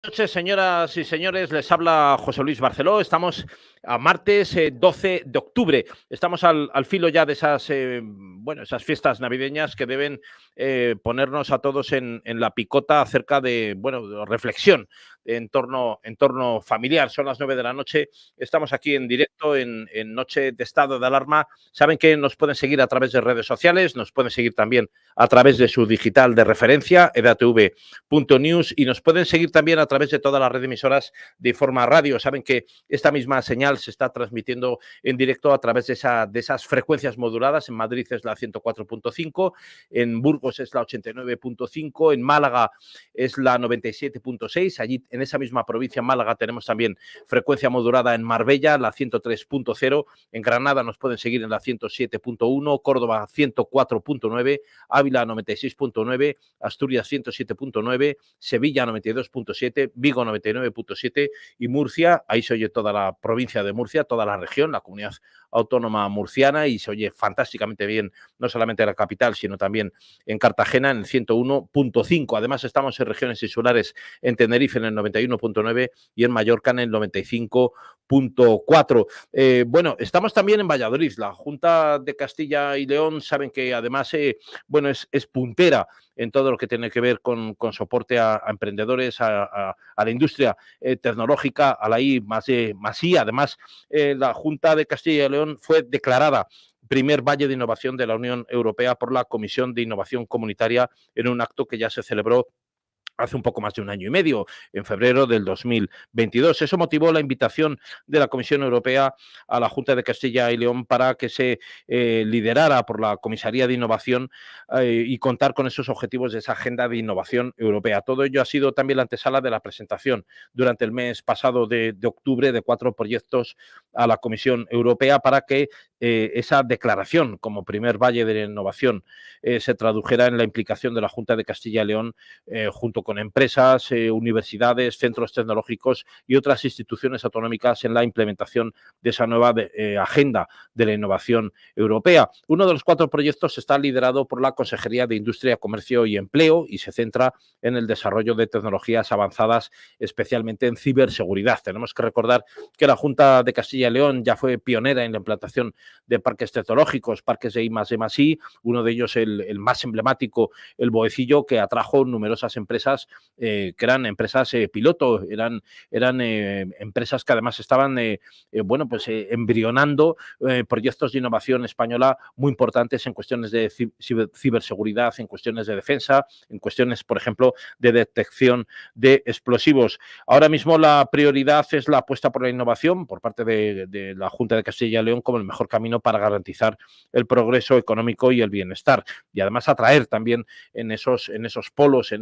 Buenas noches, señoras y señores. Les habla José Luis Barceló. Estamos a martes 12 de octubre. Estamos al filo ya de esas, esas fiestas navideñas que deben ponernos a todos en la picota acerca de, reflexión en torno familiar. Son las 9 de la noche. Estamos aquí en directo en Noche de Estado de Alarma. Saben que nos pueden seguir a través de redes sociales, nos pueden seguir también a través de su digital de referencia, edatv.news, y nos pueden seguir también a través de toda la red de emisoras de Informa Radio. Saben que esta misma señal se está transmitiendo en directo a través de esas frecuencias moduladas. En Madrid es la 104.5, en Burgos es la 89.5, en Málaga es la 97.6. Allí, en esa misma provincia, en Málaga, tenemos también frecuencia modulada en Marbella, la 103.0. En Granada nos pueden seguir en la 107.1, Córdoba 104.9, Ávila 96.9, Asturias 107.9, Sevilla 92.7, Vigo 99.7 y Murcia, ahí se oye toda la provincia de Murcia, toda la región, la comunidad autónoma murciana, y se oye fantásticamente bien, no solamente en la capital, sino también en Cartagena en el 101.5. Además, estamos en regiones insulares, en Tenerife en el 91.9 y en Mallorca en el 95.4. Estamos también en Valladolid. La Junta de Castilla y León, saben que además es puntera en todo lo que tiene que ver con soporte a emprendedores, a la industria tecnológica, a la I+I. Además, la Junta de Castilla y León fue declarada primer Valle de Innovación de la Unión Europea por la Comisión de Innovación Comunitaria en un acto que ya se celebró hace un poco más de un año y medio, en febrero del 2022. Eso motivó la invitación de la Comisión Europea a la Junta de Castilla y León para que se liderara por la Comisaría de Innovación y contar con esos objetivos de esa Agenda de Innovación Europea. Todo ello ha sido también la antesala de la presentación durante el mes pasado de octubre de 4 proyectos a la Comisión Europea para que esa declaración como primer Valle de la Innovación se tradujera en la implicación de la Junta de Castilla y León junto con empresas, universidades, centros tecnológicos y otras instituciones autonómicas en la implementación de esa nueva agenda de la innovación europea. Uno de los 4 proyectos está liderado por la Consejería de Industria, Comercio y Empleo y se centra en el desarrollo de tecnologías avanzadas, especialmente en ciberseguridad. Tenemos que recordar que la Junta de Castilla y León ya fue pionera en la implantación de parques tecnológicos, parques de I+D+I, uno de ellos el más emblemático, el Boecillo, que atrajo numerosas empresas que eran empresas piloto, eran empresas que además estaban embrionando proyectos de innovación española muy importantes en cuestiones de ciberseguridad, en cuestiones de defensa, en cuestiones, por ejemplo, de detección de explosivos. Ahora mismo la prioridad es la apuesta por la innovación por parte de la Junta de Castilla y León como el mejor camino para garantizar el progreso económico y el bienestar, y además atraer también en esos polos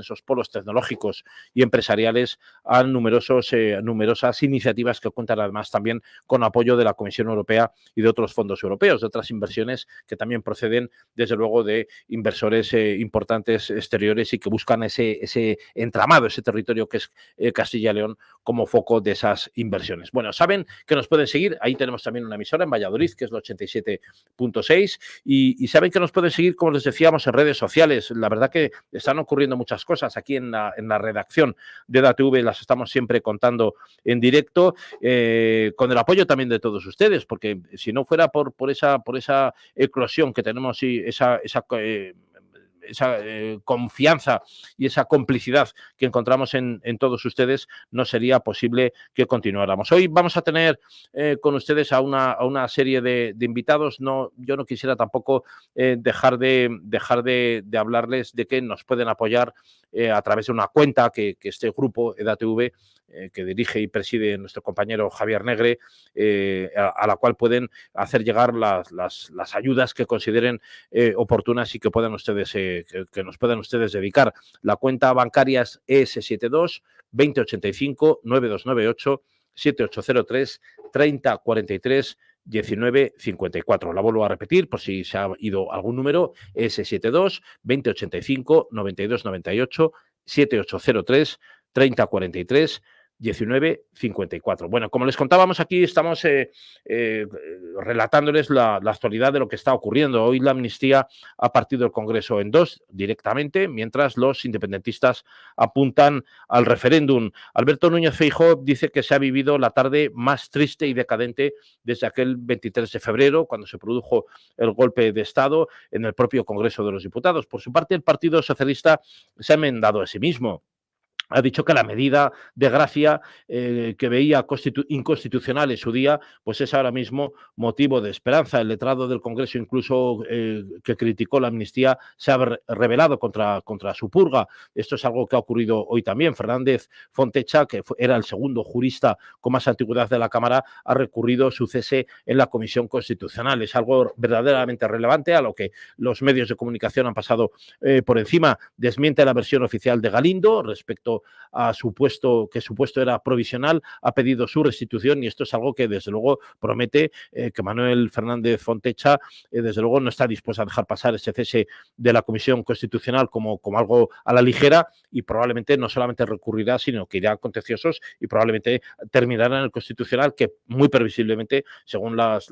tecnológicos y empresariales a numerosas iniciativas que cuentan además también con apoyo de la Comisión Europea y de otros fondos europeos, de otras inversiones que también proceden desde luego de inversores importantes exteriores y que buscan ese entramado, ese territorio que es Castilla y León como foco de esas inversiones. Bueno, saben que nos pueden seguir, ahí tenemos también una emisora en Valladolid que es la 87.6 y saben que nos pueden seguir, como les decíamos, en redes sociales. La verdad que están ocurriendo muchas cosas aquí en la redacción de EDATV, las estamos siempre contando en directo, con el apoyo también de todos ustedes, porque si no fuera por esa eclosión que tenemos y esa confianza y esa complicidad que encontramos en todos ustedes, no sería posible que continuáramos. Hoy vamos a tener con ustedes a una serie de invitados. Yo no quisiera tampoco dejar de hablarles de que nos pueden apoyar a través de una cuenta que este grupo EDATV que dirige y preside nuestro compañero Javier Negre, a la cual pueden hacer llegar las ayudas que consideren oportunas y que puedan ustedes que nos puedan ustedes dedicar. La cuenta bancaria es ES72 2085 9298 7803 3043 1954. La vuelvo a repetir por si se ha ido algún número: S72 2085 9298 7803 3043 1954. Bueno, como les contábamos aquí, estamos relatándoles la actualidad de lo que está ocurriendo. Hoy la amnistía ha partido el Congreso en dos directamente, mientras los independentistas apuntan al referéndum. Alberto Núñez Feijóo dice que se ha vivido la tarde más triste y decadente desde aquel 23 de febrero, cuando se produjo el golpe de Estado en el propio Congreso de los Diputados. Por su parte, el Partido Socialista se ha enmendado a sí mismo. Ha dicho que la medida de gracia que veía inconstitucional en su día, pues es ahora mismo motivo de esperanza. El letrado del Congreso, incluso que criticó la amnistía, se ha rebelado contra su purga. Esto es algo que ha ocurrido hoy también. Fernández Fontecha, que era el segundo jurista con más antigüedad de la Cámara, ha recurrido su cese en la Comisión Constitucional. Es algo verdaderamente relevante, a lo que los medios de comunicación han pasado por encima. Desmiente la versión oficial de Galindo respecto a su puesto, que su puesto era provisional, ha pedido su restitución, y esto es algo que desde luego promete que Manuel Fernández Fontecha desde luego no está dispuesto a dejar pasar ese cese de la Comisión Constitucional como algo a la ligera, y probablemente no solamente recurrirá, sino que irá a contenciosos y probablemente terminará en el Constitucional, que muy previsiblemente, según las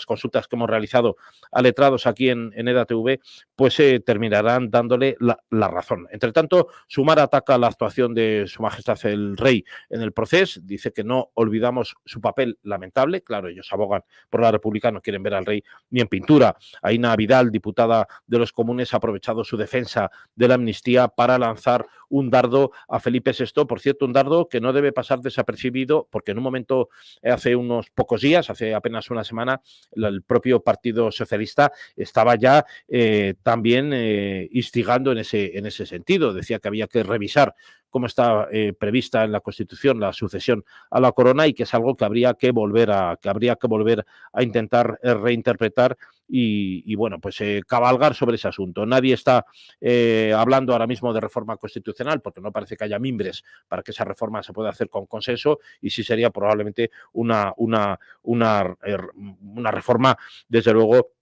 consultas que hemos realizado a letrados aquí en EDATV, pues terminarán dándole la razón. Entre tanto, Sumar ataca la actuación de Su Majestad el Rey en el proceso, dice que no olvidamos su papel lamentable. Claro, ellos abogan por la República, no quieren ver al rey ni en pintura. Aina Vidal, diputada de los Comunes, ha aprovechado su defensa de la amnistía para lanzar un dardo a Felipe VI, por cierto, un dardo que no debe pasar desapercibido, porque en un momento, hace unos pocos días, hace apenas una semana, el propio Partido Socialista estaba ya también instigando en ese sentido. Decía que había que revisar cómo está prevista en la Constitución la sucesión a la corona, y que es algo que habría que volver a intentar reinterpretar y bueno, pues cabalgar sobre ese asunto. Nadie está hablando ahora mismo de reforma constitucional, porque no parece que haya mimbres para que esa reforma se pueda hacer con consenso, y sí sería probablemente una reforma, desde luego,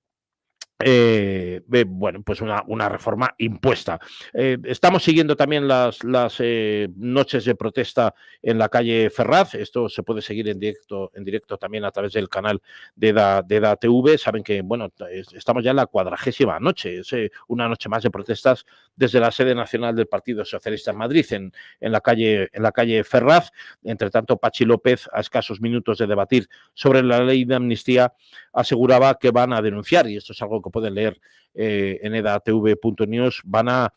bueno, pues una reforma impuesta. Estamos siguiendo también las noches de protesta en la calle Ferraz. Esto se puede seguir en directo también a través del canal de EDATV. Saben que, bueno, estamos ya en la 40ª noche. Es una noche más de protestas desde la sede nacional del Partido Socialista en Madrid, en la calle Ferraz. Entre tanto, Patxi López, a escasos minutos de debatir sobre la ley de amnistía, aseguraba que van a denunciar, y esto es algo que pueden leer en edatv.news, van a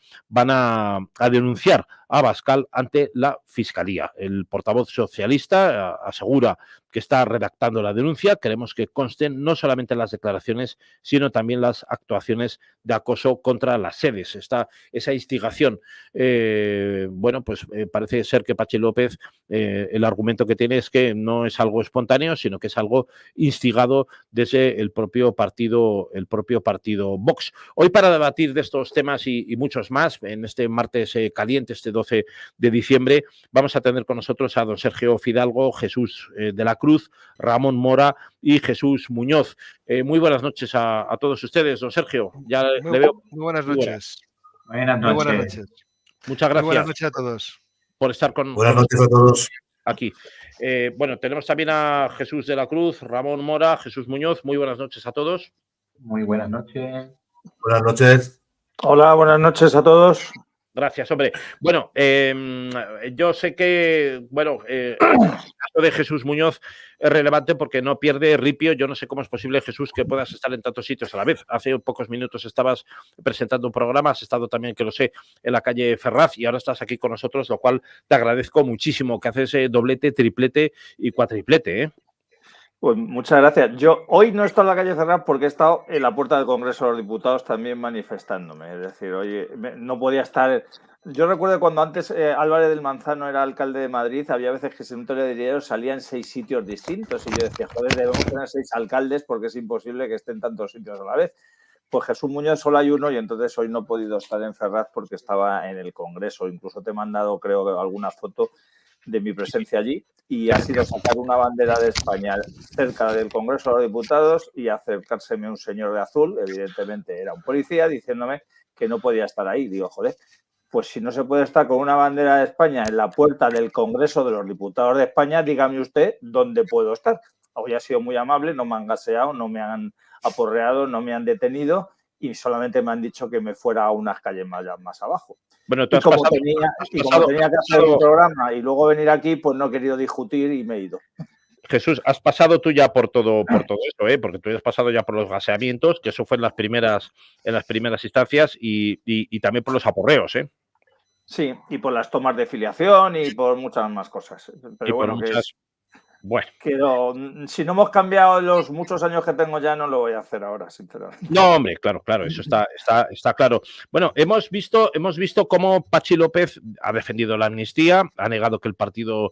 denunciar a Abascal ante la Fiscalía. El portavoz socialista asegura que está redactando la denuncia. Queremos que consten no solamente las declaraciones, sino también las actuaciones de acoso contra las sedes. Esa instigación, bueno, pues parece ser que Patxi López, el argumento que tiene es que no es algo espontáneo, sino que es algo instigado desde el propio partido Vox. Hoy, para debatir de estos temas y muchos más, en este martes caliente, este 12 de diciembre, vamos a tener con nosotros a don Sergio Fidalgo, Jesús de la Cruz, Ramón Mora y Jesús Muñoz. Muy buenas noches a todos ustedes, don Sergio. Ya le veo. Muy buenas noches. Buenas noches. Muchas gracias. Muy buenas noches a todos. Por estar con Buenas noches a todos. Aquí. Bueno, tenemos también a Jesús de la Cruz, Ramón Mora, Jesús Muñoz. Muy buenas noches a todos. Muy buenas noches. Buenas noches. Hola, buenas noches a todos. Gracias, hombre. Bueno, yo sé que, bueno, el caso de Jesús Muñoz es relevante porque no pierde ripio. Yo no sé cómo es posible, Jesús, que puedas estar en tantos sitios a la vez. Hace pocos minutos estabas presentando un programa, has estado también, que lo sé, en la calle Ferraz, y ahora estás aquí con nosotros, lo cual te agradezco muchísimo, que haces doblete, triplete y cuatriplete, ¿eh? Pues muchas gracias. Yo hoy no he estado en la calle Ferraz porque he estado en la puerta del Congreso de los Diputados también manifestándome. Es decir, oye, no podía estar. Yo recuerdo cuando antes Álvarez del Manzano era alcalde de Madrid, había veces que en un telediario salían 6 sitios distintos, y yo decía, joder, debemos tener 6 alcaldes porque es imposible que estén tantos sitios a la vez. Pues Jesús Muñoz solo hay uno, y entonces hoy no he podido estar en Ferraz porque estaba en el Congreso. Incluso te he mandado, creo, alguna foto de mi presencia allí, y ha sido sacar una bandera de España cerca del Congreso de los Diputados y acercárseme un señor de azul, evidentemente era un policía, diciéndome que no podía estar ahí. Digo, joder, pues si no se puede estar con una bandera de España en la puerta del Congreso de los Diputados de España, dígame usted dónde puedo estar. Hoy ha sido muy amable, no me han gaseado, no me han aporreado, no me han detenido y solamente me han dicho que me fuera a unas calles más abajo. Bueno, tú y como tenía que hacer un programa y luego venir aquí, pues no he querido discutir y me he ido. Jesús, has pasado tú ya por todo esto, porque tú has pasado ya por los gaseamientos, que eso fue en las primeras instancias, y también por los aporreos, ¿eh? Sí, y por las tomas de filiación y por muchas más cosas. Pero y bueno, por muchas... Bueno. Si no hemos cambiado los muchos años que tengo ya, no lo voy a hacer ahora, sinceramente. No, hombre, claro, eso está claro. Bueno, hemos visto cómo Patxi López ha defendido la amnistía, ha negado que el Partido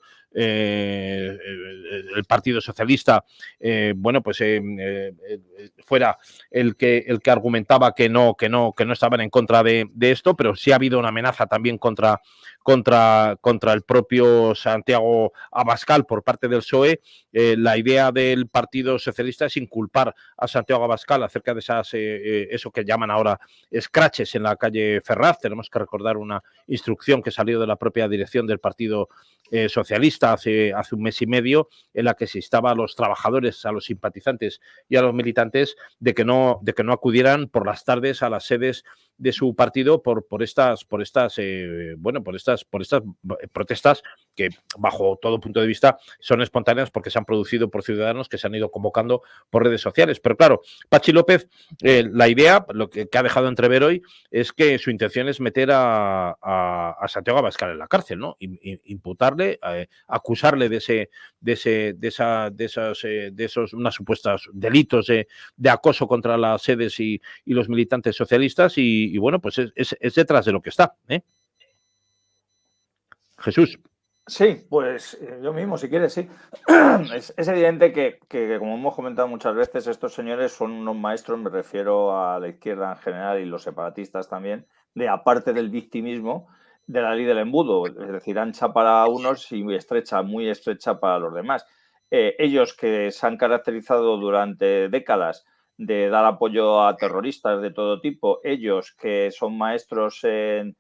Socialista, fuera el que argumentaba que no estaban en contra de esto, pero sí ha habido una amenaza también contra el propio Santiago Abascal por parte del PSOE. La idea del Partido Socialista es inculpar a Santiago Abascal acerca de eso que llaman ahora scratches en la calle Ferraz. Tenemos que recordar una instrucción que salió de la propia dirección del Partido Socialista hace un mes y medio, en la que se instaba a los trabajadores, a los simpatizantes y a los militantes de que no acudieran por las tardes a las sedes de su partido por estas protestas que, bajo todo punto de vista, son espontáneas porque se han producido por ciudadanos que se han ido convocando por redes sociales. Pero claro, Patxi López, la idea, lo que ha dejado entrever hoy, es que su intención es meter a Santiago Abascal en la cárcel, ¿no? Imputarle, acusarle de esos unas supuestas delitos de acoso contra las sedes y los militantes socialistas y bueno, pues es detrás de lo que está, ¿eh? Jesús. Sí, pues yo mismo, si quieres, sí. Es evidente que, como hemos comentado muchas veces, estos señores son unos maestros, me refiero a la izquierda en general y los separatistas también, de aparte del victimismo, de la ley del embudo, es decir, ancha para unos y muy estrecha para los demás. Ellos que se han caracterizado durante décadas de dar apoyo a terroristas de todo tipo, ellos que son maestros en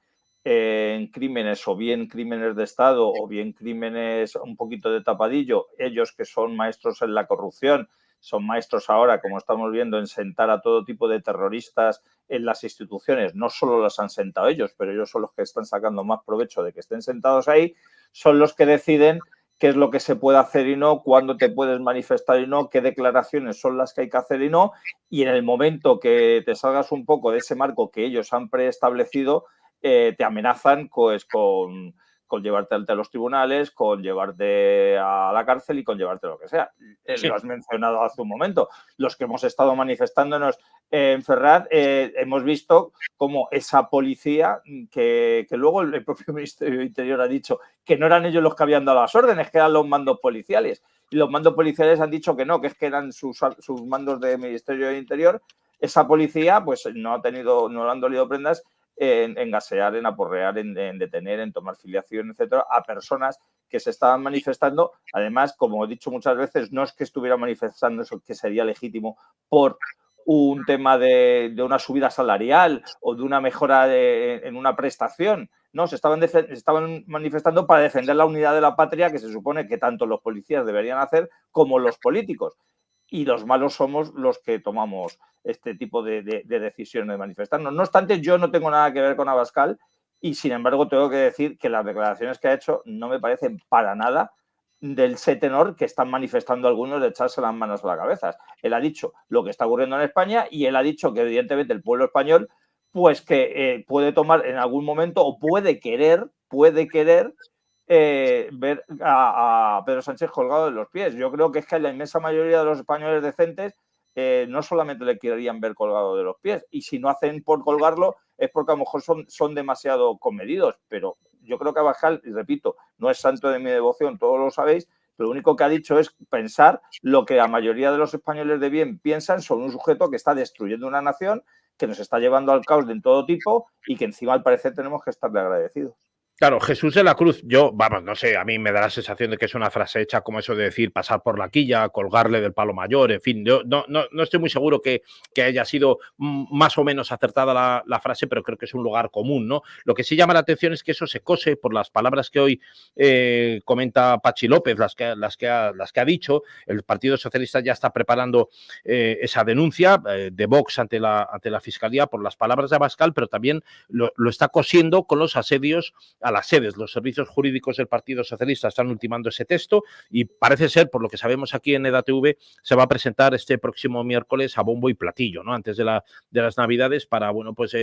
crímenes o bien crímenes de Estado o bien crímenes un poquito de tapadillo, ellos que son maestros en la corrupción, son maestros ahora, como estamos viendo, en sentar a todo tipo de terroristas en las instituciones. No solo las han sentado ellos, pero ellos son los que están sacando más provecho de que estén sentados ahí, son los que deciden qué es lo que se puede hacer y no, cuándo te puedes manifestar y no, qué declaraciones son las que hay que hacer y no, y en el momento que te salgas un poco de ese marco que ellos han preestablecido, te amenazan pues, con llevarte ante los tribunales, con llevarte a la cárcel y con llevarte lo que sea. Sí. Lo has mencionado hace un momento. Los que hemos estado manifestándonos en Ferraz, hemos visto cómo esa policía, que luego el propio Ministerio de Interior ha dicho que no eran ellos los que habían dado las órdenes, que eran los mandos policiales. Y los mandos policiales han dicho que no, que es que eran sus mandos del Ministerio de Interior. Esa policía pues no le han dolido prendas en gasear, en aporrear, en detener, en tomar filiación, etcétera, a personas que se estaban manifestando. Además, como he dicho muchas veces, no es que estuviera manifestando eso que sería legítimo por un tema de una subida salarial o de una mejora en una prestación. No, se estaban manifestando para defender la unidad de la patria, que se supone que tanto los policías deberían hacer como los políticos. Y los malos somos los que tomamos este tipo de decisiones de manifestarnos. No obstante, yo no tengo nada que ver con Abascal y, sin embargo, tengo que decir que las declaraciones que ha hecho no me parecen para nada del ese tenor que están manifestando algunos de echarse las manos a la cabeza. Él ha dicho lo que está ocurriendo en España y él ha dicho que, evidentemente, el pueblo español pues que puede tomar en algún momento o puede querer ver a Pedro Sánchez colgado de los pies. Yo creo que es que la inmensa mayoría de los españoles decentes no solamente le querían ver colgado de los pies, y si no hacen por colgarlo es porque a lo mejor son demasiado comedidos, pero yo creo que Abascal, y repito, no es santo de mi devoción, todos lo sabéis, pero lo único que ha dicho es pensar lo que la mayoría de los españoles de bien piensan sobre un sujeto que está destruyendo una nación, que nos está llevando al caos de todo tipo y que encima al parecer tenemos que estarle agradecidos. Claro, Jesús de la Cruz, vamos, no sé, a mí me da la sensación de que es una frase hecha como eso de decir pasar por la quilla, colgarle del palo mayor, en fin, yo no estoy muy seguro que haya sido más o menos acertada la frase, pero creo que es un lugar común, ¿no? Lo que sí llama la atención es que eso se cose por las palabras que hoy comenta Pachi López, las que ha dicho. El Partido Socialista ya está preparando esa denuncia de Vox ante la Fiscalía por las palabras de Abascal, pero también lo está cosiendo con los asedios a las sedes. Los servicios jurídicos del Partido Socialista están ultimando ese texto y parece ser, por lo que sabemos aquí en EDATV, se va a presentar este próximo miércoles a bombo y platillo, ¿no? Antes de las Navidades, para, bueno, pues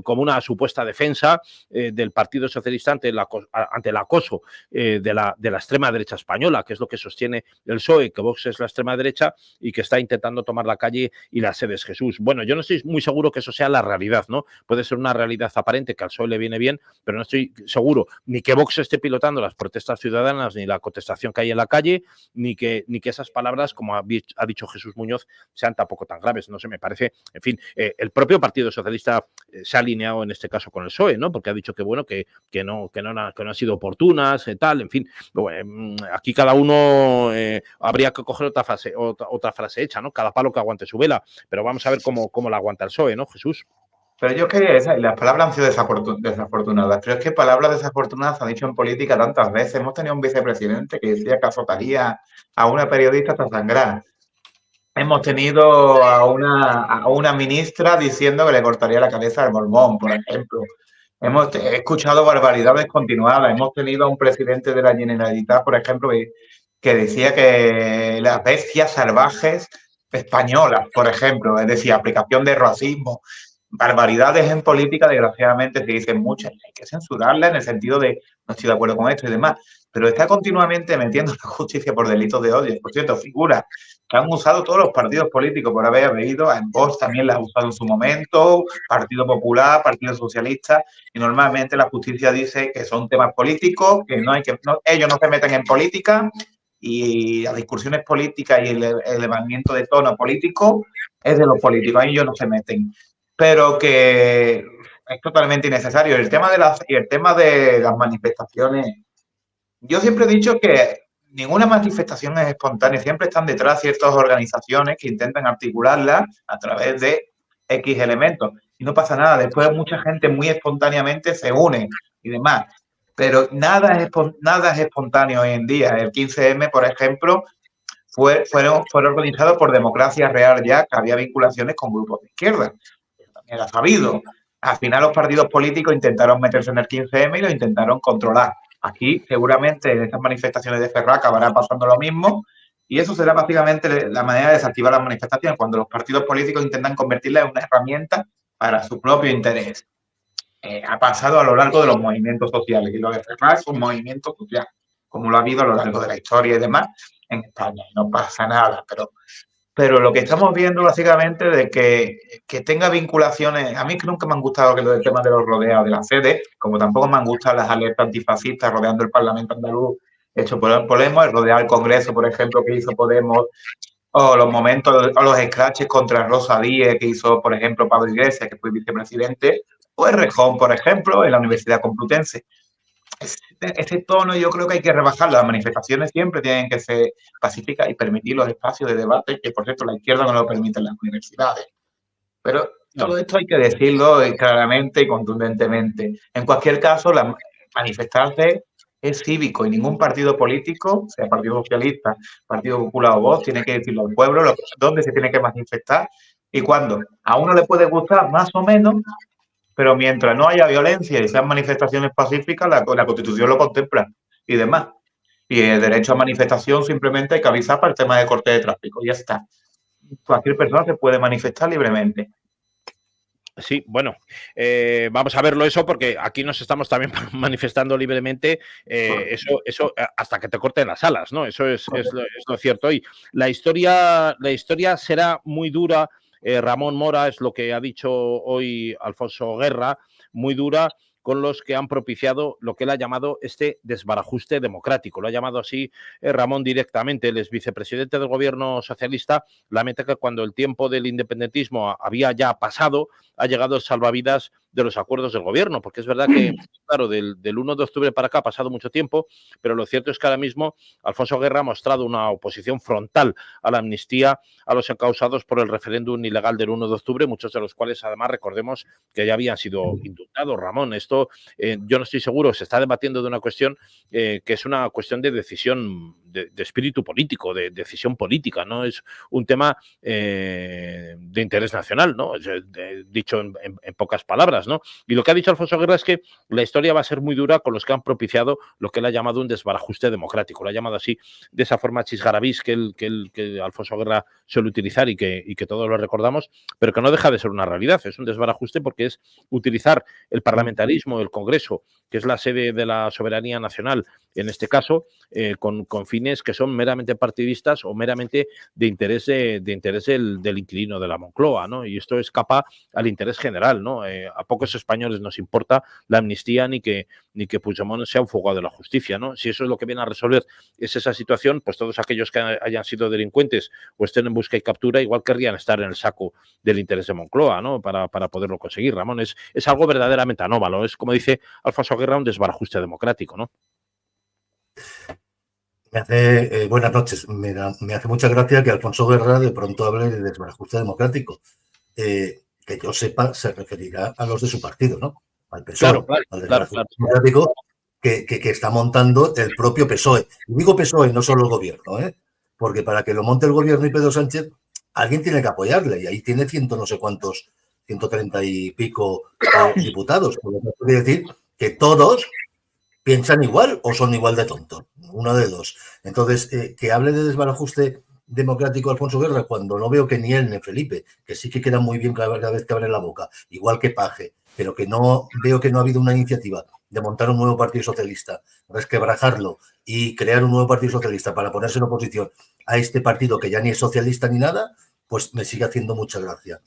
como una supuesta defensa del Partido Socialista ante el acoso de la extrema derecha española, que es lo que sostiene el PSOE, que Vox es la extrema derecha y que está intentando tomar la calle y las sedes. Jesús, bueno, yo no estoy muy seguro que eso sea la realidad, ¿no? Puede ser una realidad aparente que al PSOE le viene bien, pero no estoy seguro ni que Vox esté pilotando las protestas ciudadanas, ni la contestación que hay en la calle, ni que esas palabras, como ha dicho Jesús Muñoz, sean tampoco tan graves. No sé, me parece, en fin, el propio Partido Socialista se ha alineado en este caso con el PSOE, ¿no? Porque ha dicho que, bueno, que no han sido oportunas, tal, en fin. Aquí cada uno habría que coger otra frase hecha, ¿no? Cada palo que aguante su vela, pero vamos a ver cómo la aguanta el PSOE, ¿no, Jesús? Pero yo quería esa, las palabras han sido desafortunadas, pero es que palabras desafortunadas se han dicho en política tantas veces. Hemos tenido un vicepresidente que decía que azotaría a una periodista hasta sangrar. Hemos tenido a una ministra diciendo que le cortaría la cabeza al Borbón, por ejemplo. Hemos escuchado barbaridades continuadas. Hemos tenido a un presidente de la Generalitat, por ejemplo, que decía que las bestias salvajes españolas, por ejemplo, es decir, aplicación de racismo. Barbaridades en política, desgraciadamente, se dicen muchas. Hay que censurarla en el sentido de no estoy de acuerdo con esto y demás. Pero está continuamente metiendo la justicia por delitos de odio. Por cierto, figuras que han usado todos los partidos políticos por haber habido. En Vox también la ha usado en su momento, Partido Popular, Partido Socialista. Y normalmente la justicia dice que son temas políticos, que ellos no se meten en política y las discusiones políticas y el elevamiento de tono político es de los políticos. Ahí ellos no se meten. Pero que es totalmente innecesario. El tema de las manifestaciones, yo siempre he dicho que ninguna manifestación es espontánea, siempre están detrás ciertas organizaciones que intentan articularla a través de X elementos. Y no pasa nada, después mucha gente muy espontáneamente se une y demás. Pero nada es espontáneo hoy en día. El 15M, por ejemplo, fue organizado por Democracia Real Ya, que había vinculaciones con grupos de izquierda. Era sabido. Al final los partidos políticos intentaron meterse en el 15M y lo intentaron controlar. Aquí seguramente en estas manifestaciones de Ferraz acabará pasando lo mismo y eso será básicamente la manera de desactivar las manifestaciones cuando los partidos políticos intentan convertirlas en una herramienta para su propio interés. Ha pasado a lo largo de los movimientos sociales y lo de Ferraz es un movimiento social, como lo ha habido a lo largo de la historia y demás en España. No pasa nada, pero lo que estamos viendo básicamente de que tenga vinculaciones, a mí que nunca me han gustado que el tema de los rodeados de la sede, como tampoco me han gustado las alertas antifascistas rodeando el Parlamento andaluz hecho por Podemos, el rodear el Congreso, por ejemplo, que hizo Podemos, o los momentos, o los escraches contra Rosa Díez, que hizo, por ejemplo, Pablo Iglesias, que fue vicepresidente, o el Rejón, por ejemplo, en la Universidad Complutense. Ese tono yo creo que hay que rebajar. Las manifestaciones siempre tienen que ser pacíficas y permitir los espacios de debate, que por cierto la izquierda no lo permite en las universidades. Pero todo esto hay que decirlo claramente y contundentemente. En cualquier caso, manifestarse es cívico y ningún partido político, sea Partido Socialista, Partido Popular o Vox, tiene que decirlo al pueblo dónde se tiene que manifestar y cuándo. A uno le puede gustar más o menos, pero mientras no haya violencia y sean manifestaciones pacíficas, la Constitución lo contempla y demás. Y el derecho a manifestación simplemente hay que avisar para el tema de corte de tráfico. Ya está. Cualquier persona se puede manifestar libremente. Sí, bueno, vamos a verlo eso porque aquí nos estamos también manifestando libremente, eso hasta que te corten las alas, ¿no? Eso es lo cierto. Y la historia será muy dura. Ramón Mora es lo que ha dicho hoy Alfonso Guerra, muy dura con los que han propiciado lo que él ha llamado este desbarajuste democrático. Lo ha llamado así Ramón directamente. Él es vicepresidente del gobierno socialista. Lamenta que cuando el tiempo del independentismo había ya pasado, ha llegado el salvavidas de los acuerdos del gobierno, porque es verdad que, claro, del 1 de octubre para acá ha pasado mucho tiempo, pero lo cierto es que ahora mismo Alfonso Guerra ha mostrado una oposición frontal a la amnistía a los encausados por el referéndum ilegal del 1 de octubre, muchos de los cuales, además, recordemos que ya habían sido indultados. Ramón, esto yo no estoy seguro, se está debatiendo de una cuestión que es una cuestión de decisión, de espíritu político, de decisión política, no es un tema de interés nacional, ¿no? Dicho en pocas palabras, ¿no? Y lo que ha dicho Alfonso Guerra es que la historia va a ser muy dura con los que han propiciado lo que él ha llamado un desbarajuste democrático. Lo ha llamado así, de esa forma chisgarabís que Alfonso Guerra suele utilizar y que todos lo recordamos, pero que no deja de ser una realidad. Es un desbarajuste porque es utilizar el parlamentarismo, el Congreso, que es la sede de la soberanía nacional, en este caso, con fines que son meramente partidistas o meramente de interés del inquilino de la Moncloa, ¿no? Y esto escapa al interés general, ¿no? A pocos españoles nos importa la amnistía ni que Puigdemont sea un fugado de la justicia, ¿no? Si eso es lo que viene a resolver es esa situación, pues todos aquellos que hayan sido delincuentes o estén en busca y captura igual querrían estar en el saco del interés de Moncloa, ¿no? Para poderlo conseguir, Ramón. Es algo verdaderamente anómalo. Es, como dice Alfonso Guerra, un desbarajuste democrático, ¿no? Buenas noches. Me hace mucha gracia que Alfonso Guerra de pronto hable de desbarajuste democrático. Que yo sepa, se referirá a los de su partido, ¿no? Al PSOE, claro, al desbarajuste democrático que está montando el propio PSOE. Y digo PSOE, no solo el gobierno, porque para que lo monte el gobierno y Pedro Sánchez, alguien tiene que apoyarle, y ahí tiene no sé cuántos, 130 y pico diputados. Por lo tanto, quiere decir que todos piensan igual o son igual de tontos, uno de dos. Entonces, que hable de desbarajuste democrático Alfonso Guerra cuando no veo que ni él ni Felipe, que sí que queda muy bien cada vez que abre la boca, igual que Paje, pero que no veo que no ha habido una iniciativa de montar un nuevo partido socialista, resquebrajarlo y crear un nuevo partido socialista para ponerse en oposición a este partido que ya ni es socialista ni nada, pues me sigue haciendo mucha gracia.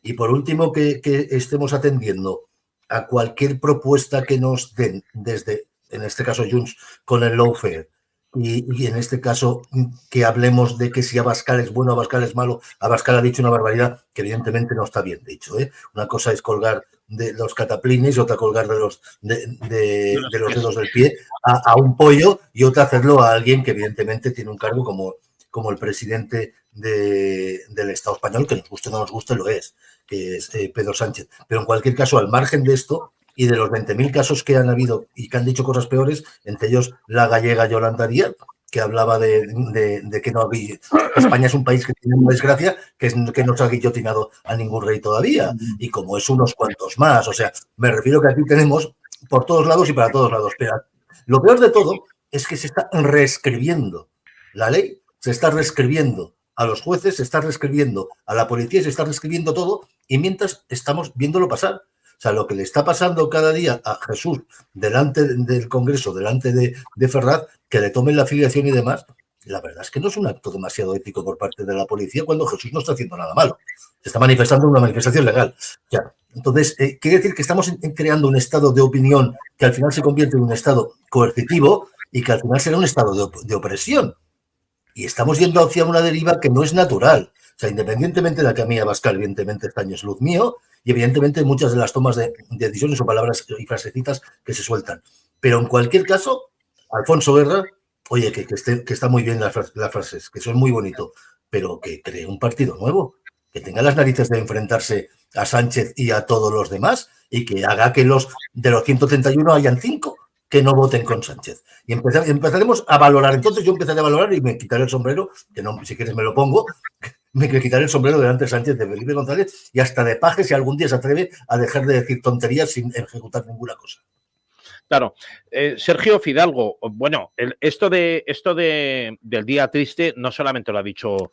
Y por último, que estemos atendiendo a cualquier propuesta que nos den desde, en este caso Junts, con el lawfare, y en este caso que hablemos de que si Abascal es bueno, Abascal es malo. Abascal ha dicho una barbaridad que evidentemente no está bien dicho, Una cosa es colgar de los cataplines y otra colgar de los dedos del pie a un pollo, y otra hacerlo a alguien que evidentemente tiene un cargo como el presidente del Estado español, que nos guste o no nos guste, lo es, que es Pedro Sánchez. Pero en cualquier caso, al margen de esto y de los 20.000 casos que han habido y que han dicho cosas peores, entre ellos la gallega Yolanda Díaz, que hablaba de que no había, España es un país que tiene una desgracia, que no se ha guillotinado a ningún rey todavía, y como es unos cuantos más. O sea, me refiero que aquí tenemos por todos lados y para todos lados. Pero lo peor de todo es que se está reescribiendo la ley, se está reescribiendo a los jueces, se está reescribiendo a la policía, se está reescribiendo todo, y mientras estamos viéndolo pasar. O sea, lo que le está pasando cada día a Jesús delante del Congreso, delante de Ferraz, que le tomen la afiliación y demás, la verdad es que no es un acto demasiado ético por parte de la policía cuando Jesús no está haciendo nada malo. Se está manifestando una manifestación legal. Ya. Entonces, quiere decir que estamos creando un estado de opinión que al final se convierte en un estado coercitivo y que al final será un estado de opresión. Y estamos yendo hacia una deriva que no es natural. O sea, independientemente de que a mí Abascal, evidentemente, este año es luz mío, y evidentemente muchas de las tomas de decisiones o palabras y frasecitas que se sueltan. Pero en cualquier caso, Alfonso Guerra, oye, que está muy bien las frases, que son muy bonito, pero que cree un partido nuevo, que tenga las narices de enfrentarse a Sánchez y a todos los demás, y que haga que de los 131 hayan 5 que no voten con Sánchez. Y empezaremos a valorar. Entonces yo empezaré a valorar y me quitaré el sombrero, que no, si quieres me lo pongo, me quitaré el sombrero delante de Sánchez, de Felipe González y hasta de Paje si algún día se atreve a dejar de decir tonterías sin ejecutar ninguna cosa. Claro. Sergio Fidalgo, bueno, esto del día triste no solamente lo ha dicho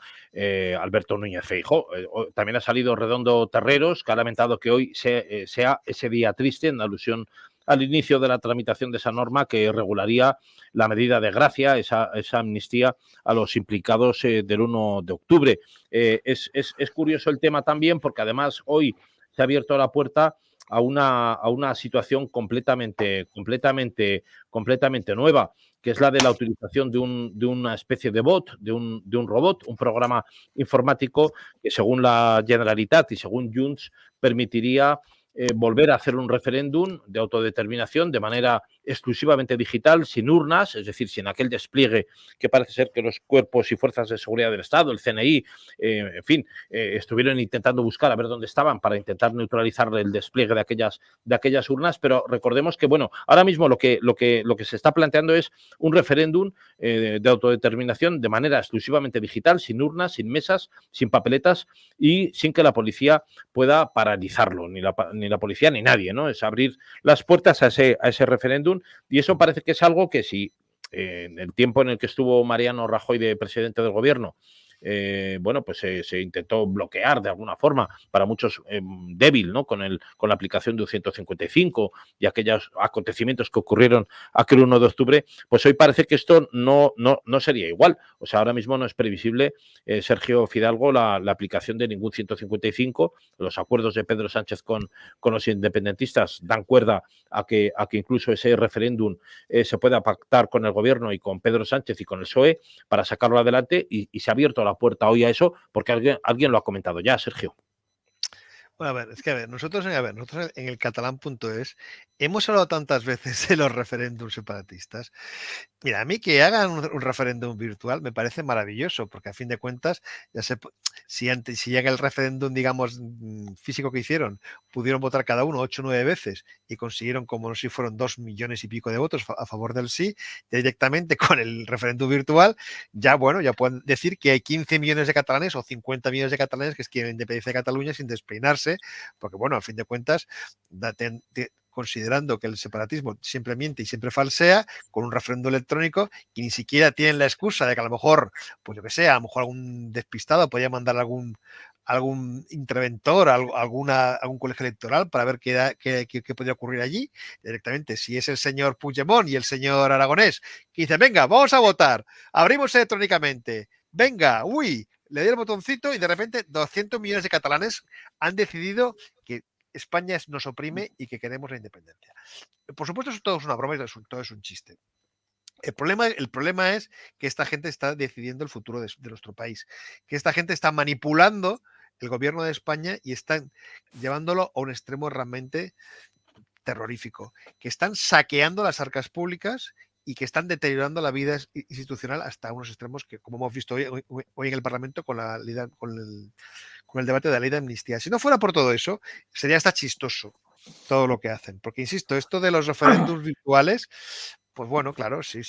Alberto Núñez Feijóo, también ha salido Redondo Terreros, que ha lamentado que hoy sea ese día triste en alusión al inicio de la tramitación de esa norma que regularía la medida de gracia, esa amnistía a los implicados del 1 de octubre. Es curioso el tema también porque además hoy se ha abierto la puerta a una situación completamente nueva, que es la de la utilización de una especie de bot, de un robot, un programa informático que, según la Generalitat y según Junts, permitiría volver a hacer un referéndum de autodeterminación de manera exclusivamente digital, sin urnas, es decir, sin aquel despliegue que parece ser que los cuerpos y fuerzas de seguridad del Estado, el CNI, en fin, estuvieron intentando buscar a ver dónde estaban para intentar neutralizar el despliegue de aquellas urnas, pero recordemos que, bueno, ahora mismo lo que se está planteando es un referéndum de autodeterminación de manera exclusivamente digital, sin urnas, sin mesas, sin papeletas y sin que la policía pueda paralizarlo, ni la policía ni nadie, ¿no? Es abrir las puertas a ese referéndum, y eso parece que es algo que, si en el tiempo en el que estuvo Mariano Rajoy de presidente del gobierno, bueno, pues se intentó bloquear de alguna forma, para muchos débil, ¿no? Con la aplicación de un 155 y aquellos acontecimientos que ocurrieron aquel 1 de octubre, pues hoy parece que esto no sería igual. O sea, ahora mismo no es previsible, Sergio Fidalgo, la aplicación de ningún 155. Los acuerdos de Pedro Sánchez con los independentistas dan cuerda a que incluso ese referéndum se pueda pactar con el gobierno y con Pedro Sánchez y con el PSOE para sacarlo adelante, y se ha abierto la puerta hoy a eso porque alguien lo ha comentado ya, Sergio. Bueno, nosotros en el catalán.es hemos hablado tantas veces de los referéndums separatistas. Mira, a mí que hagan un referéndum virtual me parece maravilloso, porque a fin de cuentas, si llega el referéndum, digamos, físico que hicieron, pudieron votar cada uno 8 o 9 veces y consiguieron, como no sé si fueron 2 millones y pico de votos a favor del sí, directamente con el referéndum virtual, ya pueden decir que hay 15 millones de catalanes o 50 millones de catalanes que quieren independencia de Cataluña sin despeinarse, porque, bueno, a fin de cuentas, considerando que el separatismo siempre miente y siempre falsea, con un referéndum electrónico que ni siquiera tienen la excusa de que a lo mejor, pues yo que sé, a lo mejor algún despistado podría mandar algún interventor, algún colegio electoral para ver qué podría ocurrir allí. Directamente, si es el señor Puigdemont y el señor Aragonés que dicen, venga, vamos a votar, abrimos electrónicamente, venga, le di el botoncito y de repente 200 millones de catalanes han decidido que España nos oprime y que queremos la independencia. Por supuesto, eso todo es una broma y todo es un chiste. El problema es que esta gente está decidiendo el futuro de nuestro país, que esta gente está manipulando el gobierno de España y están llevándolo a un extremo realmente terrorífico, que están saqueando las arcas públicas y que están deteriorando la vida institucional hasta unos extremos que, como hemos visto hoy en el Parlamento con el debate de la ley de amnistía. Si no fuera por todo eso, sería hasta chistoso todo lo que hacen. Porque, insisto, esto de los referéndums virtuales, pues bueno, claro, sí.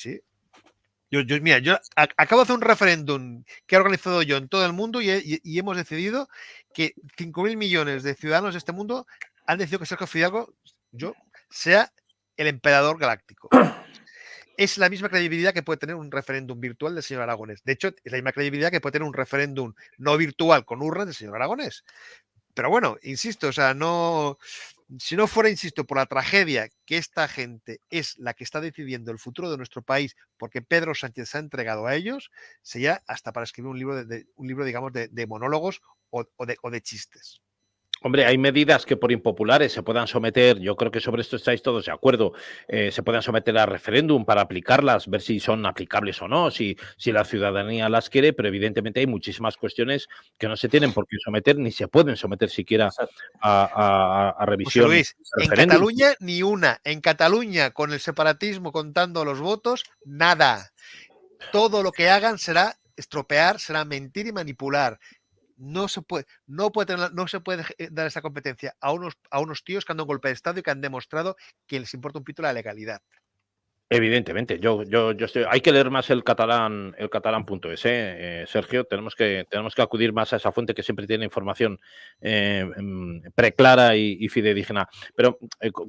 Mira, yo acabo de hacer un referéndum que he organizado yo en todo el mundo y hemos decidido que 5.000 millones de ciudadanos de este mundo han decidido que Sergio Fidalgo, sea el emperador galáctico. Es la misma credibilidad que puede tener un referéndum virtual del señor Aragonés. De hecho, es la misma credibilidad que puede tener un referéndum no virtual con urnas del señor Aragonés. Pero bueno, insisto, o sea, si no fuera, insisto, por la tragedia que esta gente es la que está decidiendo el futuro de nuestro país porque Pedro Sánchez se ha entregado a ellos, sería hasta para escribir un libro, digamos, de monólogos o de chistes. Hombre, hay medidas que, por impopulares, se puedan someter, yo creo que sobre esto estáis todos de acuerdo, se puedan someter a referéndum para aplicarlas, ver si son aplicables o no, si la ciudadanía las quiere, pero evidentemente hay muchísimas cuestiones que no se tienen por qué someter, ni se pueden someter siquiera a revisión. José Luis, en Cataluña ni una. En Cataluña, con el separatismo contando los votos, nada. Todo lo que hagan será estropear, será mentir y manipular. No se puede dar esa competencia a unos tíos que han dado un golpe de Estado y que han demostrado que les importa un pito la legalidad. Evidentemente, yo estoy. Hay que leer más el catalán.es, Sergio. Tenemos que acudir más a esa fuente que siempre tiene información preclara y fidedigna. Pero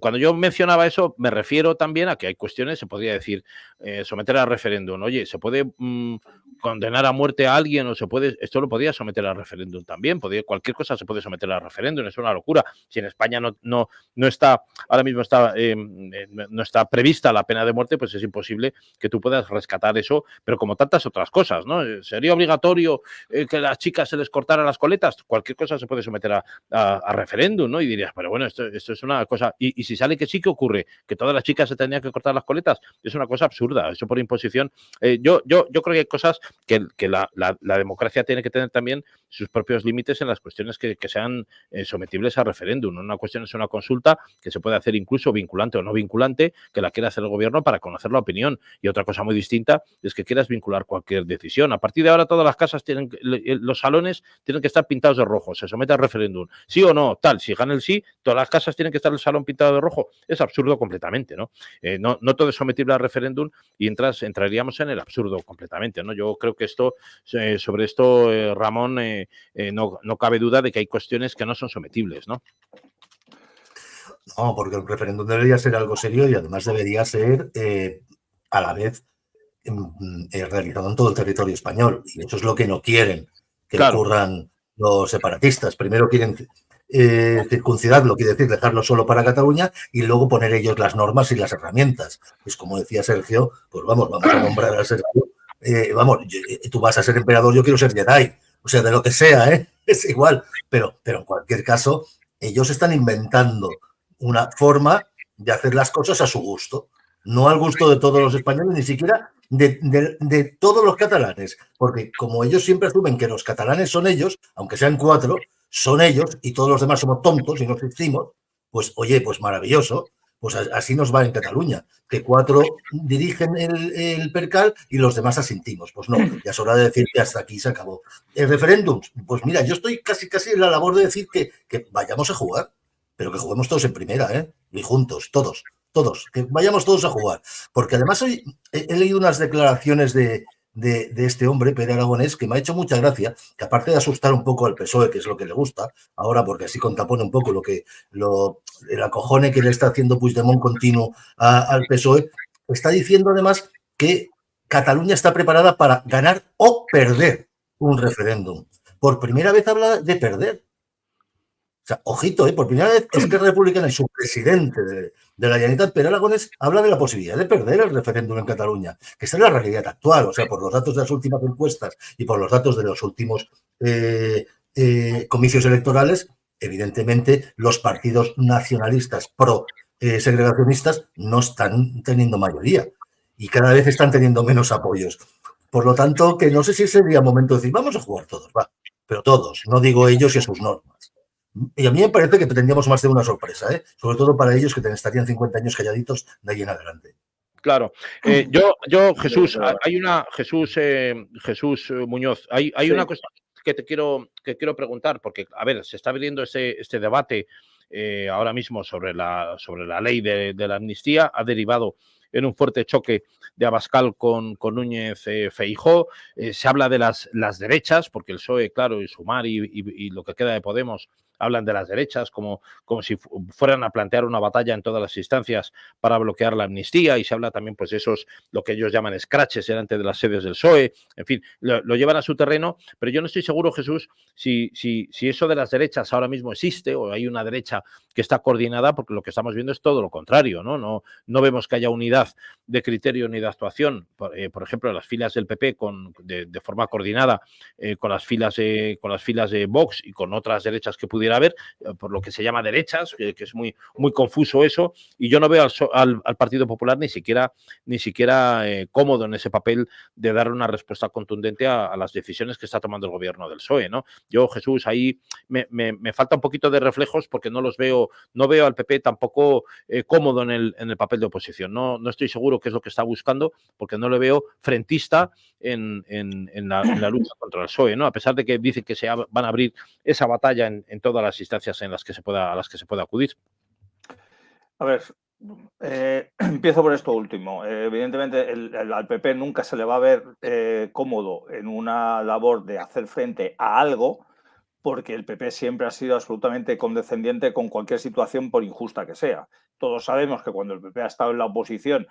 cuando yo mencionaba eso, me refiero también a que hay cuestiones, se podría decir, someter a referéndum. Oye, ¿se puede condenar a muerte a alguien o se puede? Esto lo podía someter a referéndum también. Cualquier cosa se puede someter a referéndum. Es una locura. Si en España no está, ahora mismo no está prevista la pena de muerte, norte, pues es imposible que tú puedas rescatar eso, pero como tantas otras cosas, ¿no? ¿Sería obligatorio que a las chicas se les cortaran las coletas? Cualquier cosa se puede someter a referéndum, ¿no? Y dirías, pero bueno, esto es una cosa... Y si sale que sí, ¿qué ocurre? ¿Que todas las chicas se tendrían que cortar las coletas? Es una cosa absurda, eso por imposición. Yo creo que hay cosas que la democracia tiene que tener también sus propios límites en las cuestiones que sean sometibles a referéndum. Una cuestión es una consulta que se puede hacer incluso vinculante o no vinculante, que la quiera hacer el gobierno para conocer la opinión. Y otra cosa muy distinta es que quieras vincular cualquier decisión. A partir de ahora todas las casas los salones tienen que estar pintados de rojo, se somete al referéndum. Sí o no, tal, si gana el sí, todas las casas tienen que estar el salón pintado de rojo. Es absurdo completamente, ¿no? No todo es sometible al referéndum y entraríamos en el absurdo completamente, ¿no? Yo creo que sobre esto, Ramón, no cabe duda de que hay cuestiones que no son sometibles, ¿no? No, porque el referéndum debería ser algo serio y además debería ser a la vez realizado en todo el territorio español. Y eso es lo que no quieren que ocurran los separatistas. Primero quieren circuncidarlo, quiere decir dejarlo solo para Cataluña y luego poner ellos las normas y las herramientas. Pues como decía Sergio, pues vamos a nombrar a Sergio. Tú vas a ser emperador, yo quiero ser Jedi. O sea, de lo que sea, es igual. Pero en cualquier caso, ellos están inventando una forma de hacer las cosas a su gusto, no al gusto de todos los españoles, ni siquiera de todos los catalanes, porque como ellos siempre asumen que los catalanes son ellos, aunque sean 4, son ellos y todos los demás somos tontos y no existimos, pues oye, pues maravilloso, pues así nos va en Cataluña, que 4 dirigen el percal y los demás asentimos. Pues no, ya es hora de decir que hasta aquí se acabó. El referéndum, pues mira, yo estoy casi en la labor de decir que vayamos a jugar, pero que juguemos todos en primera, y juntos, todos, que vayamos todos a jugar. Porque además hoy he leído unas declaraciones de este hombre, Pere Aragonés, que me ha hecho mucha gracia, que aparte de asustar un poco al PSOE, que es lo que le gusta, ahora porque así contrapone un poco el acojone que le está haciendo Puigdemont continuo al PSOE, está diciendo además que Cataluña está preparada para ganar o perder un referéndum. Por primera vez habla de perder. O sea, ojito, por primera vez Esquerra Republicana y su presidente de la Generalitat, Pere Aragonés, habla de la posibilidad de perder el referéndum en Cataluña, que esta es la realidad actual. O sea, por los datos de las últimas encuestas y por los datos de los últimos comicios electorales, evidentemente los partidos nacionalistas pro-segregacionistas no están teniendo mayoría y cada vez están teniendo menos apoyos. Por lo tanto, que no sé si sería momento de decir, vamos a jugar todos, va, pero todos, no digo ellos y a sus normas. Y a mí me parece que tendríamos más de una sorpresa, sobre todo para ellos que estarían 50 años calladitos de ahí en adelante. Claro. Jesús, Jesús Muñoz, hay una cosa que quiero preguntar, porque, a ver, se está viendo este debate ahora mismo sobre la ley de la amnistía, ha derivado en un fuerte choque de Abascal con Núñez Feijóo. Se habla de las derechas, porque el PSOE, claro, y Sumar y lo que queda de Podemos hablan de las derechas como si fueran a plantear una batalla en todas las instancias para bloquear la amnistía, y se habla también pues de esos, lo que ellos llaman scratches delante de las sedes del PSOE, en fin, lo llevan a su terreno, pero yo no estoy seguro, Jesús, si eso de las derechas ahora mismo existe o hay una derecha que está coordinada, porque lo que estamos viendo es todo lo contrario, ¿no? No vemos que haya unidad de criterio ni de actuación, por ejemplo, en las filas del PP de forma coordinada con las filas de Vox y con otras derechas que pudiera haber, por lo que se llama derechas, que es muy, muy confuso eso, y yo no veo al Partido Popular ni siquiera cómodo en ese papel de dar una respuesta contundente a las decisiones que está tomando el gobierno del PSOE, ¿no? Yo, Jesús, ahí me falta un poquito de reflejos porque no veo al PP tampoco cómodo en el papel de oposición. No estoy seguro qué es lo que está buscando, porque no le veo frentista en la lucha contra el PSOE, ¿no? A pesar de que dicen que van a abrir esa batalla en todas las instancias a las que se pueda acudir. A ver, empiezo por esto último. Evidentemente, al PP nunca se le va a ver cómodo en una labor de hacer frente a algo, porque el PP siempre ha sido absolutamente condescendiente con cualquier situación, por injusta que sea. Todos sabemos que cuando el PP ha estado en la oposición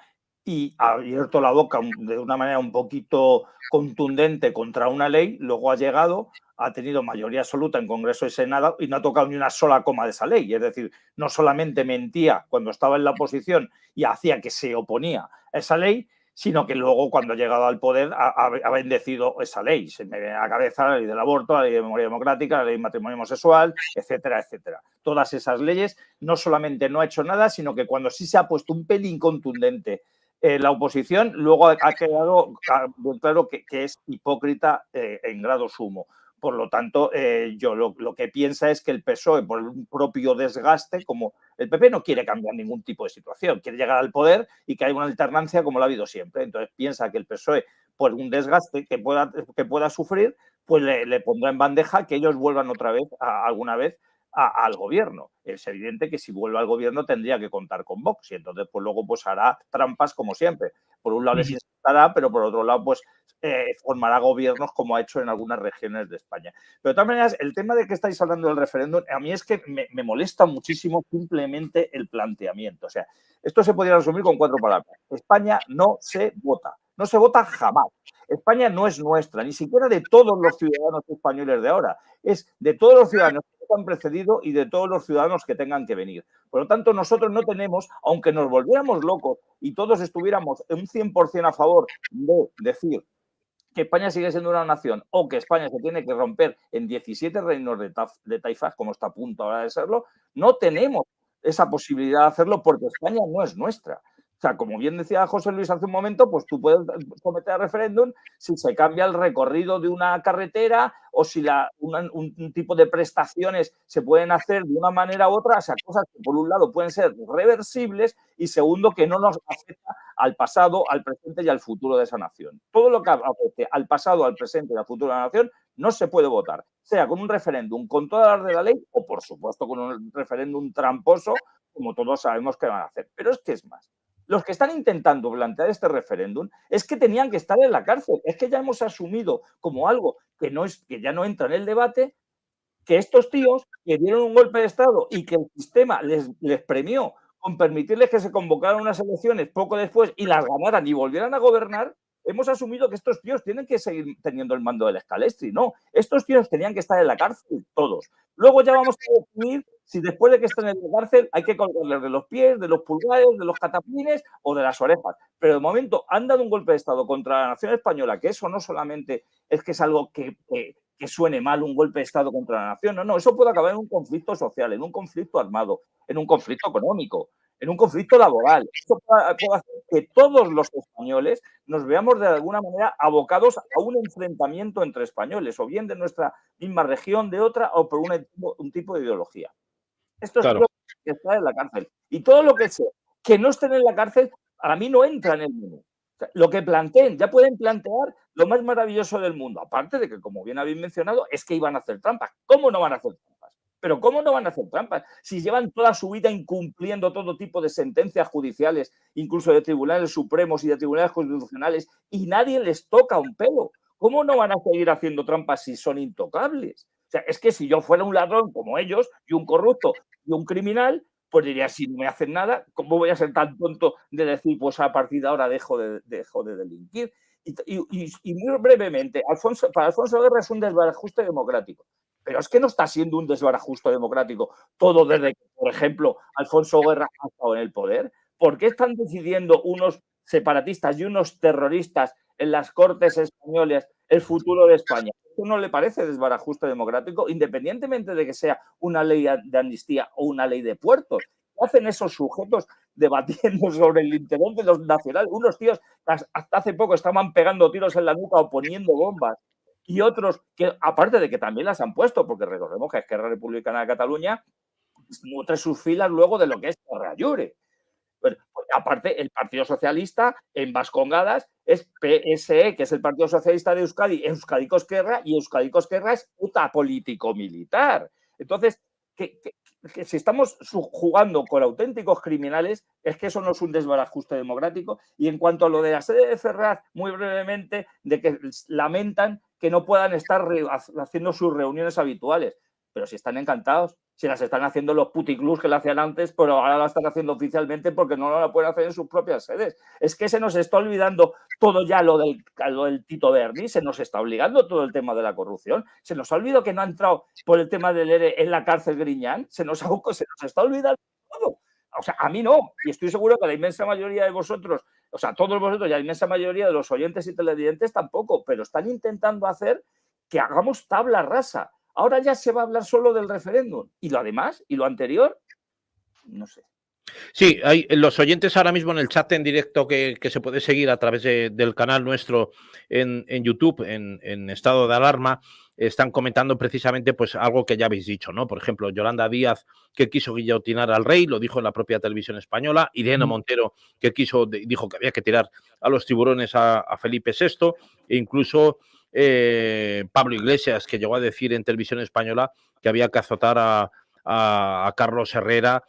y ha abierto la boca de una manera un poquito contundente contra una ley, luego ha llegado, ha tenido mayoría absoluta en Congreso y Senado y no ha tocado ni una sola coma de esa ley. Es decir, no solamente mentía cuando estaba en la oposición y hacía que se oponía a esa ley, sino que luego cuando ha llegado al poder ha bendecido esa ley. Se me viene a la cabeza la ley del aborto, la ley de memoria democrática, la ley de matrimonio homosexual, etcétera, etcétera. Todas esas leyes no solamente no ha hecho nada, sino que cuando sí se ha puesto un pelín contundente la oposición, luego ha quedado muy claro que es hipócrita en grado sumo. Por lo tanto, yo lo que piensa es que el PSOE, por un propio desgaste, como el PP no quiere cambiar ningún tipo de situación, quiere llegar al poder y que haya una alternancia como la ha habido siempre. Entonces, piensa que el PSOE, por un desgaste que pueda sufrir, pues le pondrá en bandeja que ellos vuelvan otra vez, alguna vez, al gobierno. Es evidente que si vuelve al gobierno tendría que contar con Vox y entonces pues luego pues hará trampas como siempre. Por un lado les insultará, pero por otro lado pues formará gobiernos como ha hecho en algunas regiones de España. Pero de todas maneras, el tema de que estáis hablando del referéndum, a mí es que me molesta muchísimo simplemente el planteamiento. O sea, esto se podría resumir con 4 palabras. España no se vota. No se vota jamás. España no es nuestra, ni siquiera de todos los ciudadanos españoles de ahora. Es de todos los ciudadanos que han precedido y de todos los ciudadanos que tengan que venir. Por lo tanto, nosotros no tenemos, aunque nos volviéramos locos y todos estuviéramos un 100% a favor de decir que España sigue siendo una nación o que España se tiene que romper en 17 reinos de taifas, como está a punto ahora de serlo, no tenemos esa posibilidad de hacerlo porque España no es nuestra. O sea, como bien decía José Luis hace un momento, pues tú puedes someter a referéndum si se cambia el recorrido de una carretera o si un tipo de prestaciones se pueden hacer de una manera u otra, o sea, cosas que por un lado pueden ser reversibles y segundo que no nos afecta al pasado, al presente y al futuro de esa nación. Todo lo que afecte al pasado, al presente y al futuro de la nación no se puede votar, sea con un referéndum con todas las de la ley o, por supuesto, con un referéndum tramposo, como todos sabemos que van a hacer. Pero es que es más. Los que están intentando plantear este referéndum es que tenían que estar en la cárcel. Es que ya hemos asumido como algo que ya no entra en el debate, que estos tíos que dieron un golpe de Estado y que el sistema les premió con permitirles que se convocaran unas elecciones poco después y las ganaran y volvieran a gobernar, hemos asumido que estos tíos tienen que seguir teniendo el mando del escalestri. No, estos tíos tenían que estar en la cárcel todos. Luego ya vamos a decidir si después de que estén en la cárcel hay que colgarles de los pies, de los pulgares, de los catapines o de las orejas. Pero de momento han dado un golpe de Estado contra la nación española, que eso no solamente es que es algo que suene mal, un golpe de Estado contra la nación. No, no, eso puede acabar en un conflicto social, en un conflicto armado, en un conflicto económico, en un conflicto laboral. Eso puede hacer que todos los españoles nos veamos de alguna manera abocados a un enfrentamiento entre españoles, o bien de nuestra misma región, de otra, o por un tipo de ideología. Esto es lo que está en la cárcel. Y todo lo que sea que no estén en la cárcel, a mí no entra en el menú. O sea, lo que planteen, ya pueden plantear lo más maravilloso del mundo. Aparte de que, como bien habéis mencionado, es que iban a hacer trampas. ¿Cómo no van a hacer trampas? Pero ¿cómo no van a hacer trampas? Si llevan toda su vida incumpliendo todo tipo de sentencias judiciales, incluso de tribunales supremos y de tribunales constitucionales, y nadie les toca un pelo. ¿Cómo no van a seguir haciendo trampas si son intocables? O sea, es que si yo fuera un ladrón como ellos, y un corrupto, y un criminal, pues diría, si no me hacen nada, ¿cómo voy a ser tan tonto de decir, pues a partir de ahora dejo de delinquir? Y muy brevemente, para Alfonso Guerra es un desbarajuste democrático. Pero es que no está siendo un desbarajuste democrático todo desde que, por ejemplo, Alfonso Guerra ha estado en el poder. ¿Por qué están decidiendo unos separatistas y unos terroristas en las Cortes españolas el futuro de España? ¿Eso no le parece desbarajuste democrático? Independientemente de que sea una ley de amnistía o una ley de puertos. ¿Qué hacen esos sujetos debatiendo sobre el interés de los nacionales? Unos tíos que hasta hace poco estaban pegando tiros en la nuca o poniendo bombas. Y otros que, aparte de que también las han puesto, porque recordemos que Esquerra Republicana de Cataluña nutre sus filas luego de lo que es Terra Lliure. Bueno, pues aparte, el Partido Socialista en Vascongadas es PSE, que es el Partido Socialista de Euskadi, Euskadiko Esquerra, y Euskadiko Esquerra es puta político-militar. Entonces, que si estamos jugando con auténticos criminales, es que eso no es un desbarajuste democrático. Y en cuanto a lo de la sede de Ferraz, muy brevemente, de que lamentan que no puedan estar haciendo sus reuniones habituales. Pero si están encantados, Si las están haciendo los puticlubs que la hacían antes, pero ahora la están haciendo oficialmente porque no la pueden hacer en sus propias sedes. Es que se nos está olvidando todo ya lo del Tito Berni, se nos está obligando todo el tema de la corrupción, se nos ha olvidado que no ha entrado por el tema del ERE en la cárcel Griñán, se nos está olvidando todo. O sea, a mí no, y estoy seguro que la inmensa mayoría de vosotros, o sea, todos vosotros y la inmensa mayoría de los oyentes y televidentes tampoco, pero están intentando hacer que hagamos tabla rasa. Ahora ya se va a hablar solo del referéndum. Y lo demás, y lo anterior, no sé. Sí, hay los oyentes ahora mismo en el chat en directo que se puede seguir a través del canal nuestro en YouTube, en estado de alarma, están comentando precisamente pues algo que ya habéis dicho, ¿no? Por ejemplo, Yolanda Díaz, que quiso guillotinar al rey, lo dijo en la propia televisión española, Irene Montero, que dijo que había que tirar a los tiburones a Felipe VI, e incluso Pablo Iglesias, que llegó a decir en televisión española que había que azotar a Carlos Herrera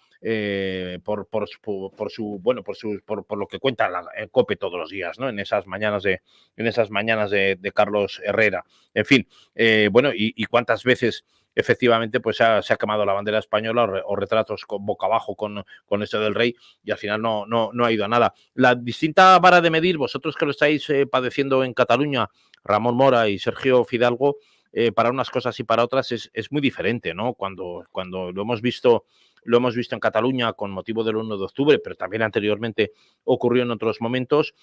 por lo que cuenta el COPE todos los días, ¿no? En esas mañanas de Carlos Herrera. En fin, bueno, y cuántas veces efectivamente pues se ha quemado la bandera española o retratos boca abajo con esto del rey, y al final no ha ido a nada. La distinta vara de medir, vosotros que lo estáis padeciendo en Cataluña, Ramón Mora y Sergio Fidalgo, para unas cosas y para otras es muy diferente, ¿no? Cuando lo hemos visto en Cataluña con motivo del 1 de octubre, pero también anteriormente ocurrió en otros momentos,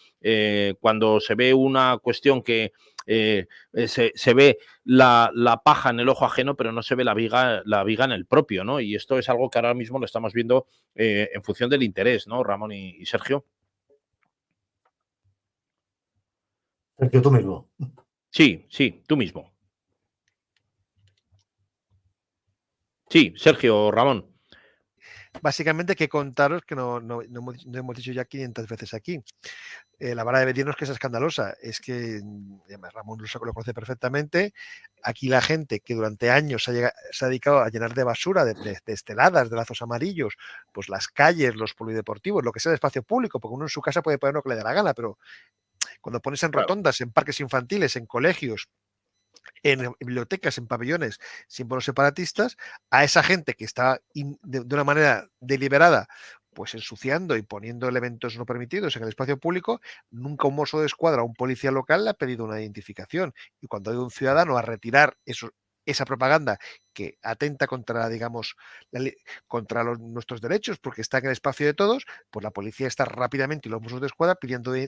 cuando se ve una cuestión que se ve la paja en el ojo ajeno, pero no se ve la viga en el propio, ¿no? Y esto es algo que ahora mismo lo estamos viendo en función del interés, ¿no, Ramón y Sergio? Sergio, tú mismo. Sí, tú mismo. Sí, Sergio, Ramón. Básicamente, que contaros que no hemos dicho ya 500 veces aquí. La vara de medirnos que es escandalosa. Es que, además, Ramón lo conoce perfectamente. Aquí la gente que durante años se ha dedicado a llenar de basura, de esteladas, de lazos amarillos, pues las calles, los polideportivos, lo que sea el espacio público, porque uno en su casa puede poner lo que le dé la gana, pero cuando pones en rotondas, en parques infantiles, en colegios, en bibliotecas, en pabellones, símbolos separatistas, a esa gente que está de una manera deliberada pues ensuciando y poniendo elementos no permitidos en el espacio público, nunca un mozo de escuadra o un policía local le ha pedido una identificación. Y cuando ha ido un ciudadano a retirar esa propaganda que atenta contra, digamos, contra nuestros derechos, porque está en el espacio de todos, pues la policía está rápidamente y los mozos de escuadra pidiendo el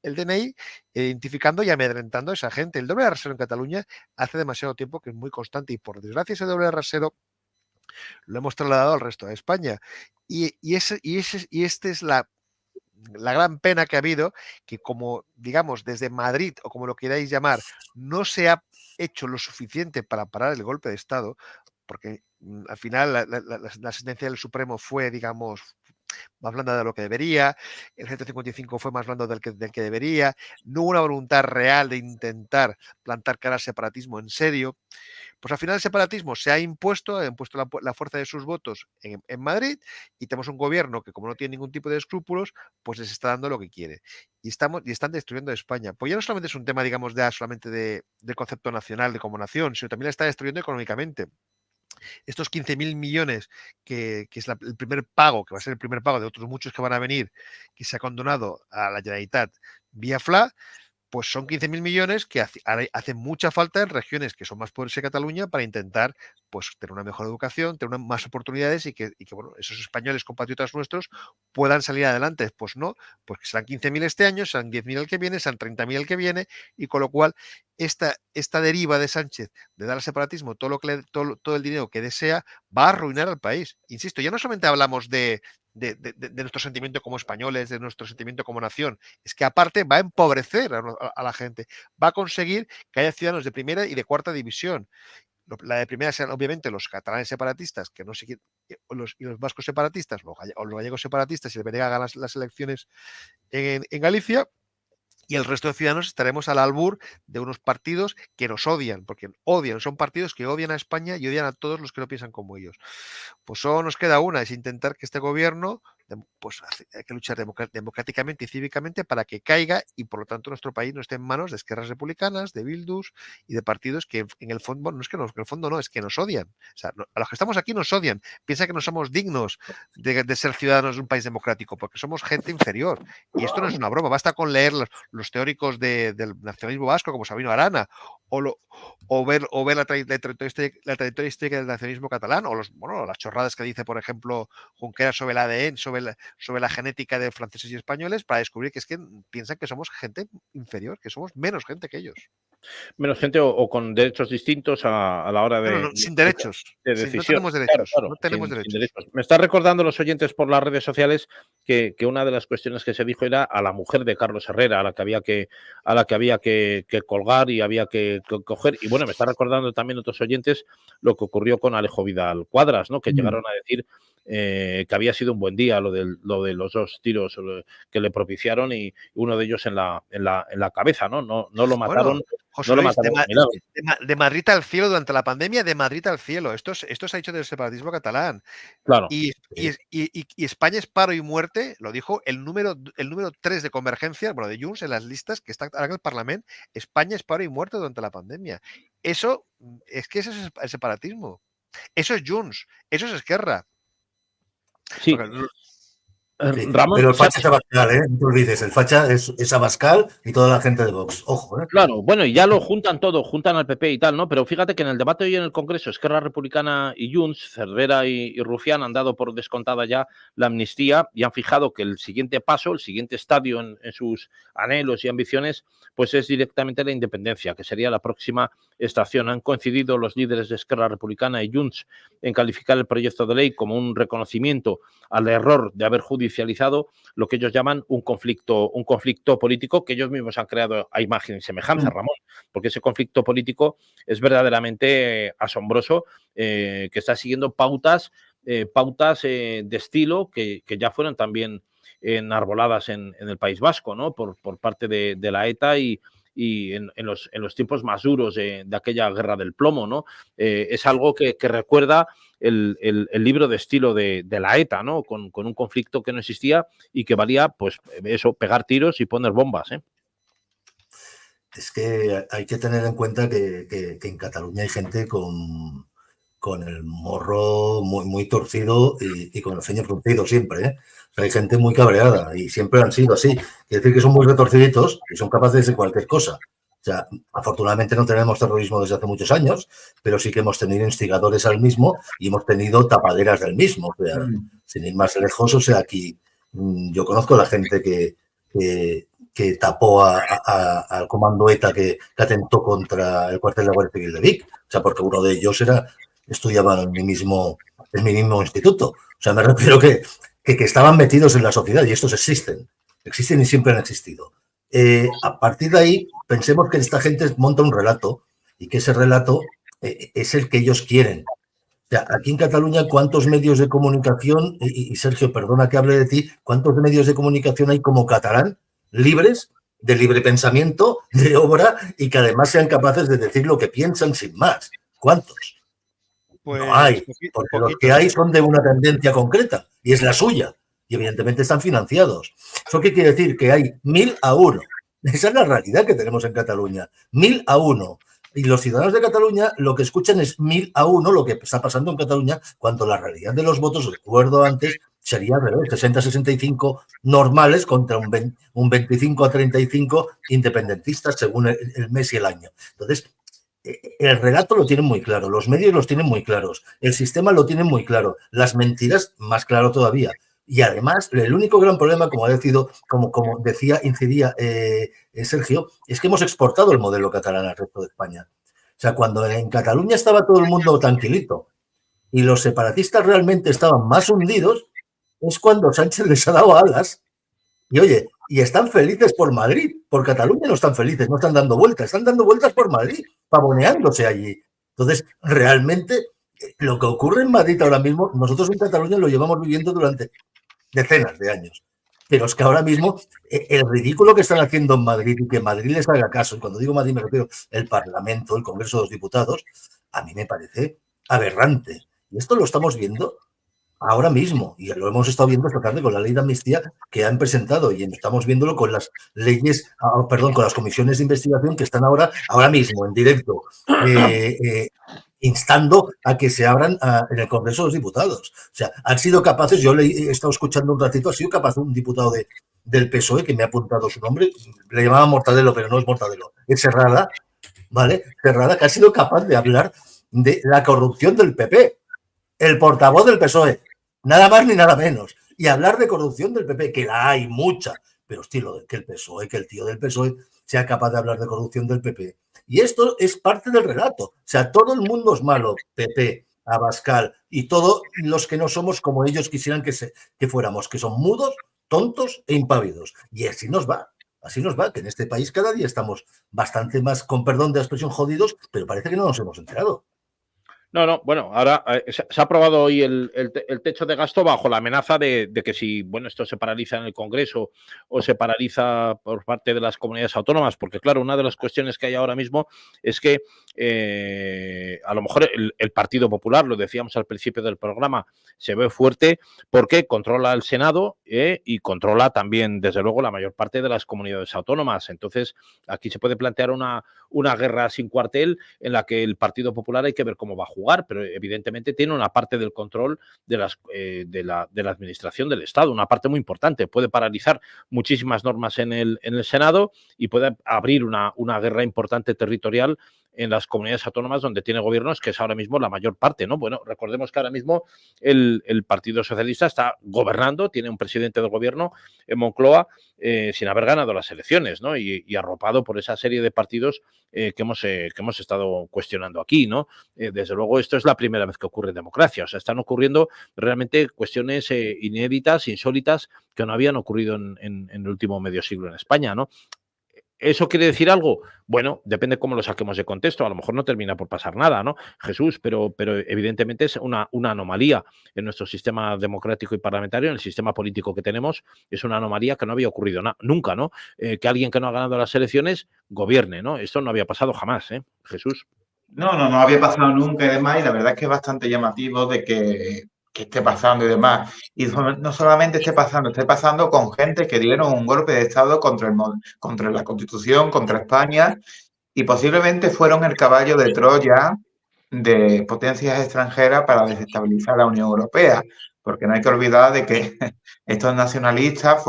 DNI, identificando y amedrentando a esa gente. El doble de rasero en Cataluña hace demasiado tiempo que es muy constante, y por desgracia ese doble de rasero lo hemos trasladado al resto de España. Y esta es la gran pena que ha habido, que como, digamos, desde Madrid, o como lo queráis llamar, no se ha hecho lo suficiente para parar el golpe de Estado, porque al final la sentencia del Supremo fue, digamos, más blanda de lo que debería, el 155 fue más blando del que debería, no hubo una voluntad real de intentar plantar cara al separatismo en serio. Pues al final el separatismo se ha impuesto la fuerza de sus votos en Madrid, y tenemos un gobierno que, como no tiene ningún tipo de escrúpulos, pues les está dando lo que quiere. Y están destruyendo España. Pues ya no solamente es un tema, digamos, solamente del concepto nacional, de como nación, sino también la está destruyendo económicamente. Estos 15.000 millones, que es el primer pago, que va a ser el primer pago de otros muchos que van a venir, que se ha condonado a la Generalitat vía FLA, pues son 15.000 millones que hacen mucha falta en regiones que son más pobres que Cataluña, para intentar pues tener una mejor educación, tener más oportunidades, y que bueno, esos españoles compatriotas nuestros puedan salir adelante. Pues no, pues serán 15.000 este año, serán 10.000 el que viene, serán 30.000 el que viene, y con lo cual esta deriva de Sánchez de dar al separatismo todo el dinero que desea, va a arruinar al país. Insisto, ya no solamente hablamos de nuestro sentimiento como españoles, de nuestro sentimiento como nación, es que aparte va a empobrecer a la gente, va a conseguir que haya ciudadanos de primera y de cuarta división. La de primera sean obviamente los catalanes separatistas, que no sé quién, y los vascos separatistas, o los gallegos separatistas, y el Benega hagan las elecciones en Galicia, y el resto de ciudadanos estaremos al albur de unos partidos que nos odian, porque odian, son partidos que odian a España y odian a todos los que no piensan como ellos. Pues solo nos queda una, es intentar que este gobierno, pues hay que luchar democráticamente y cívicamente para que caiga y por lo tanto nuestro país no esté en manos de esquerras republicanas, de Bildus y de partidos que en el fondo, no es que, en el fondo no, es que nos odian. O sea, a los que estamos aquí nos odian, piensan que no somos dignos de ser ciudadanos de un país democrático, porque somos gente inferior. Y esto no es una broma, basta con leer los teóricos del nacionalismo vasco como Sabino Arana o ver la trayectoria histórica del nacionalismo catalán o las chorradas que dice, por ejemplo, Junqueras sobre el ADN, sobre la genética de franceses y españoles, para descubrir que es que piensan que somos gente inferior, que somos menos gente que ellos. Menos gente o con derechos distintos a la hora de, sin derechos. de decisión. No tenemos derechos. Claro, no tenemos sin derechos. derechos. Me está recordando los oyentes por las redes sociales que una de las cuestiones que se dijo era a la mujer de Carlos Herrera, a la que había que colgar y había que coger. Y bueno, me está recordando también otros oyentes lo que ocurrió con Alejo Vidal Cuadras, ¿no? Que llegaron a decir que había sido un buen día lo de los 2 tiros que le propiciaron y uno de ellos en la cabeza, ¿no? No lo mataron. Bueno, José Luis, de Madrid al cielo durante la pandemia, de Madrid al cielo. Esto se ha hecho del separatismo catalán. Claro. Y España es paro y muerte, lo dijo el número 3 de Convergencia, bueno, de Junts en las listas que está ahora en el Parlamento. España es paro y muerte durante la pandemia. Eso es que ese es el separatismo. Eso es Junts, eso es Esquerra. Sí. Sí, Ramón, pero el facha es Abascal, no te olvides, el facha es Abascal y toda la gente de Vox, ojo. Claro, bueno, y ya lo juntan todo, juntan al PP y tal, ¿no? Pero fíjate que en el debate hoy en el Congreso, Esquerra Republicana y Junts, Cervera y Rufián han dado por descontada ya la amnistía y han fijado que el siguiente paso, el siguiente estadio en sus anhelos y ambiciones, pues es directamente la independencia, que sería la próxima estación. Han coincidido los líderes de Esquerra Republicana y Junts en calificar el proyecto de ley como un reconocimiento al error de haber judicializado lo que ellos llaman un conflicto político que ellos mismos han creado a imagen y semejanza, Ramón, porque ese conflicto político es verdaderamente asombroso, que está siguiendo pautas de estilo que ya fueron también enarboladas en el País Vasco, ¿no? Por parte de la ETA y en los tiempos más duros de aquella guerra del plomo, ¿no? Es algo que recuerda el libro de estilo de la ETA, ¿no? Con un conflicto que no existía y que valía, pues eso, pegar tiros y poner bombas, ¿eh? Es que hay que tener en cuenta que en Cataluña hay gente con el morro muy torcido y con el ceño fruncido siempre, ¿eh? O sea, hay gente muy cabreada y siempre han sido así. Quiere decir que son muy retorciditos y son capaces de cualquier cosa. O sea, afortunadamente no tenemos terrorismo desde hace muchos años, pero sí que hemos tenido instigadores al mismo y hemos tenido tapaderas del mismo. O sea, sin ir más lejos, o sea, aquí yo conozco a la gente que tapó al comando ETA que atentó contra el cuartel de la Guardia Civil de Vic. O sea, porque uno de ellos estudiaba en mi mismo instituto. O sea, me refiero que estaban metidos en la sociedad y estos existen y siempre han existido. A partir de ahí, pensemos que esta gente monta un relato y que ese relato es el que ellos quieren. O sea, aquí en Cataluña, ¿cuántos medios de comunicación, y Sergio, perdona que hable de ti, cuántos medios de comunicación hay como catalán libres, de libre pensamiento, de obra y que además sean capaces de decir lo que piensan sin más? ¿Cuántos? Pues, no hay, porque los que hay son de una tendencia concreta y es la suya y evidentemente están financiados. ¿Eso qué quiere decir? Que hay 1000 a 1. Esa es la realidad que tenemos en Cataluña, 1000 a 1. Y los ciudadanos de Cataluña lo que escuchan es 1000 a 1 lo que está pasando en Cataluña, cuando la realidad de los votos, recuerdo antes, sería al revés, 60-65 normales contra un 25-35 independentistas según el mes y el año. Entonces, el relato lo tienen muy claro, los medios los tienen muy claros, el sistema lo tiene muy claro, las mentiras más claro todavía. Y además, el único gran problema, como incidía Sergio, es que hemos exportado el modelo catalán al resto de España. O sea, cuando en Cataluña estaba todo el mundo tranquilito y los separatistas realmente estaban más hundidos, es cuando Sánchez les ha dado alas. Y oye, y están felices por Madrid, por Cataluña no están felices, no están dando vueltas por Madrid, pavoneándose allí. Entonces, realmente, lo que ocurre en Madrid ahora mismo, nosotros en Cataluña lo llevamos viviendo durante decenas de años. Pero es que ahora mismo el ridículo que están haciendo en Madrid y que Madrid les haga caso, y cuando digo Madrid me refiero al Parlamento, el Congreso de los Diputados, a mí me parece aberrante. Y esto lo estamos viendo ahora mismo, y lo hemos estado viendo esta tarde con la ley de amnistía que han presentado, y estamos viéndolo con las leyes, perdón, con las comisiones de investigación que están ahora mismo en directo, instando a que se abran en el Congreso de los Diputados. O sea, han sido capaces, yo he estado escuchando un ratito, ha sido capaz un diputado del PSOE, que me ha apuntado su nombre, le llamaba Mortadelo, pero no es Mortadelo, es Serrada, ¿vale? Serrada, que ha sido capaz de hablar de la corrupción del PP, el portavoz del PSOE, nada más ni nada menos, y hablar de corrupción del PP, que la hay mucha, pero estilo que el PSOE, que el tío del PSOE sea capaz de hablar de corrupción del PP. Y esto es parte del relato. O sea, todo el mundo es malo, PP, Abascal y todos los que no somos como ellos quisieran que fuéramos, que son mudos, tontos e impávidos. Y así nos va. Así nos va, que en este país cada día estamos bastante más, con perdón de la expresión, jodidos, pero parece que no nos hemos enterado. No, bueno, ahora se ha aprobado hoy el techo de gasto bajo la amenaza de que si, bueno, esto se paraliza en el Congreso o se paraliza por parte de las comunidades autónomas, porque claro, una de las cuestiones que hay ahora mismo es que a lo mejor el Partido Popular, lo decíamos al principio del programa, se ve fuerte porque controla el Senado y controla también, desde luego, la mayor parte de las comunidades autónomas. Entonces, aquí se puede plantear una guerra sin cuartel en la que el Partido Popular hay que ver cómo va a jugar, pero evidentemente tiene una parte del control de la administración del Estado, una parte muy importante. Puede paralizar muchísimas normas en el Senado y puede abrir una guerra importante territorial en las comunidades autónomas donde tiene gobiernos, que es ahora mismo la mayor parte, ¿no? Bueno, recordemos que ahora mismo el Partido Socialista está gobernando, tiene un presidente del gobierno en Moncloa sin haber ganado las elecciones, ¿no? Y arropado por esa serie de partidos que hemos estado cuestionando aquí, ¿no? Desde luego, esto es la primera vez que ocurre en democracia. O sea, están ocurriendo realmente cuestiones inéditas, insólitas, que no habían ocurrido en el último medio siglo en España, ¿no? ¿Eso quiere decir algo? Bueno, depende cómo lo saquemos de contexto. A lo mejor no termina por pasar nada, ¿no, Jesús? Pero evidentemente es una anomalía en nuestro sistema democrático y parlamentario, en el sistema político que tenemos. Es una anomalía que no había ocurrido nunca, ¿no? Que alguien que no ha ganado las elecciones gobierne, ¿no? Esto no había pasado jamás, Jesús. No había pasado nunca y demás, y la verdad es que es bastante llamativo de que esté pasando y demás. Y no solamente esté pasando con gente que dieron un golpe de Estado contra la Constitución, contra España, y posiblemente fueron el caballo de Troya de potencias extranjeras para desestabilizar la Unión Europea, porque no hay que olvidar de que estos nacionalistas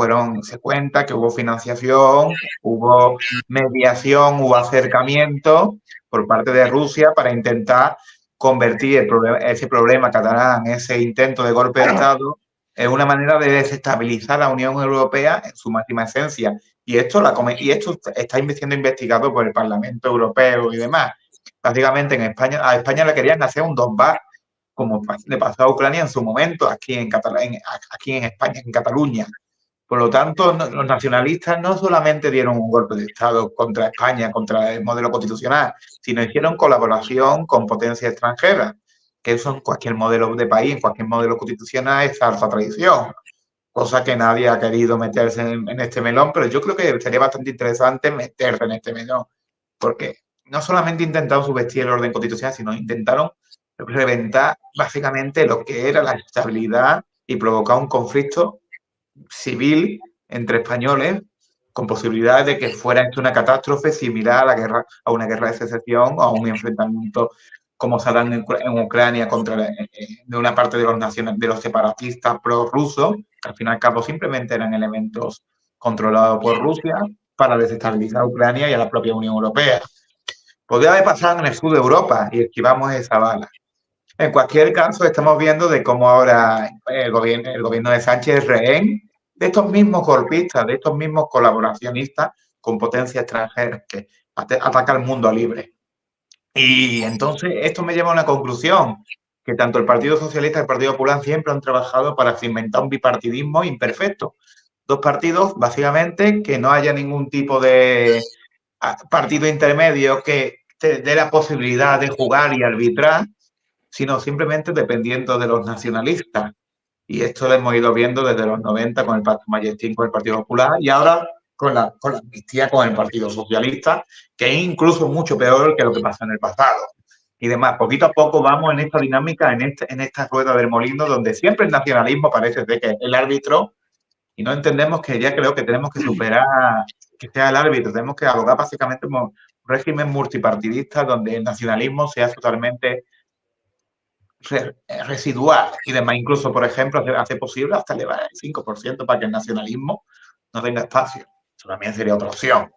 se cuenta que hubo financiación, hubo mediación, hubo acercamiento por parte de Rusia para intentar convertir ese problema catalán, ese intento de golpe de Estado, en una manera de desestabilizar la Unión Europea en su máxima esencia. Y esto está siendo investigado por el Parlamento Europeo y demás. Básicamente a España le querían hacer un Donbass, como le pasó a Ucrania en su momento, aquí en España, en Cataluña. Por lo tanto, los nacionalistas no solamente dieron un golpe de Estado contra España, contra el modelo constitucional, sino hicieron colaboración con potencias extranjeras, que eso en cualquier modelo de país, en cualquier modelo constitucional es falsa tradición, cosa que nadie ha querido meterse en este melón, pero yo creo que sería bastante interesante meterse en este melón, porque no solamente intentaron subvertir el orden constitucional, sino intentaron reventar básicamente lo que era la estabilidad y provocar un conflicto civil entre españoles con posibilidades de que fuera esto una catástrofe similar a una guerra de secesión o a un enfrentamiento como se dan en Ucrania de una parte de los separatistas prorrusos, que al fin y al cabo simplemente eran elementos controlados por Rusia para desestabilizar a Ucrania y a la propia Unión Europea. Podría haber pasado en el sur de Europa y esquivamos esa bala. En cualquier caso, estamos viendo de cómo ahora el gobierno de Sánchez es rehén de estos mismos golpistas, de estos mismos colaboracionistas con potencias extranjeras que atacan al mundo libre. Y entonces esto me lleva a una conclusión, que tanto el Partido Socialista y el Partido Popular siempre han trabajado para cimentar un bipartidismo imperfecto. Dos partidos, básicamente, que no haya ningún tipo de partido intermedio que te dé la posibilidad de jugar y arbitrar, sino simplemente dependiendo de los nacionalistas. Y esto lo hemos ido viendo desde los 90 con el Pacto Majestín con el Partido Popular y ahora con la amnistía con el Partido Socialista, que es incluso mucho peor que lo que pasó en el pasado. Y demás, poquito a poco vamos en esta dinámica, en esta rueda del molino, donde siempre el nacionalismo parece ser que es el árbitro y no entendemos que ya creo que tenemos que superar que sea el árbitro, tenemos que abogar básicamente un régimen multipartidista donde el nacionalismo sea totalmente residual y demás. Incluso, por ejemplo, hace posible hasta elevar el 5% para que el nacionalismo no tenga espacio. Eso también sería otra opción.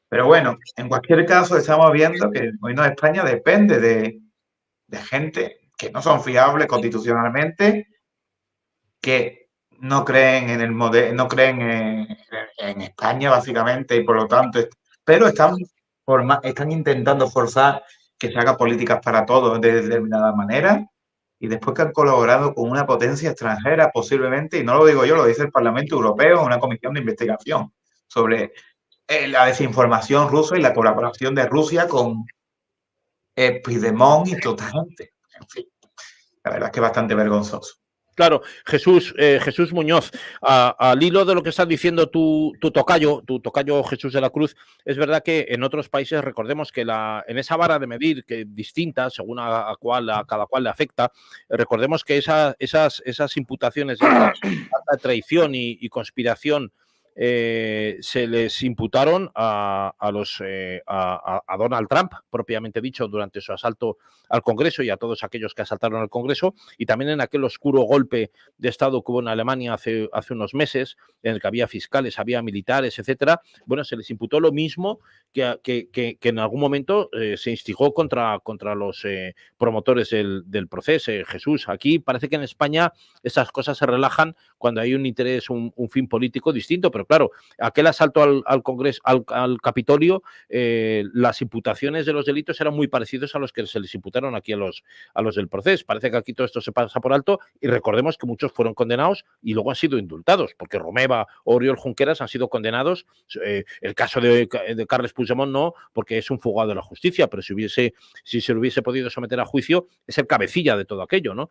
Pero bueno, en cualquier caso estamos viendo que el gobierno de España depende de gente que no son fiables constitucionalmente, que no creen en el modelo, no creen en España básicamente y por lo tanto, pero están intentando forzar que se haga políticas para todos de determinada manera y después que han colaborado con una potencia extranjera posiblemente, y no lo digo yo, lo dice el Parlamento Europeo, una comisión de investigación sobre la desinformación rusa y la colaboración de Rusia con Puigdemont y toda gente. En fin, la verdad es que es bastante vergonzoso. Claro, Jesús Muñoz, al hilo de lo que estás diciendo tu tocayo Jesús de la Cruz, es verdad que en otros países, recordemos que en esa vara de medir, que distinta, según a cada cual le afecta, recordemos que esas imputaciones de alta traición y conspiración se les imputaron a Donald Trump, propiamente dicho, durante su asalto al Congreso y a todos aquellos que asaltaron al Congreso, y también en aquel oscuro golpe de Estado que hubo en Alemania hace unos meses, en el que había fiscales, había militares, etcétera. Bueno, se les imputó lo mismo que en algún momento se instigó contra los promotores del proceso. Jesús, aquí parece que en España esas cosas se relajan cuando hay un interés, un fin político distinto, pero claro, aquel asalto al Congreso, al Capitolio, las imputaciones de los delitos eran muy parecidos a los que se les imputaron aquí a los del proceso. Parece que aquí todo esto se pasa por alto y recordemos que muchos fueron condenados y luego han sido indultados, porque Romeva o Oriol Junqueras han sido condenados. El caso de Carles Puigdemont no, porque es un fugado de la justicia, pero si se lo hubiese podido someter a juicio, es el cabecilla de todo aquello, ¿no?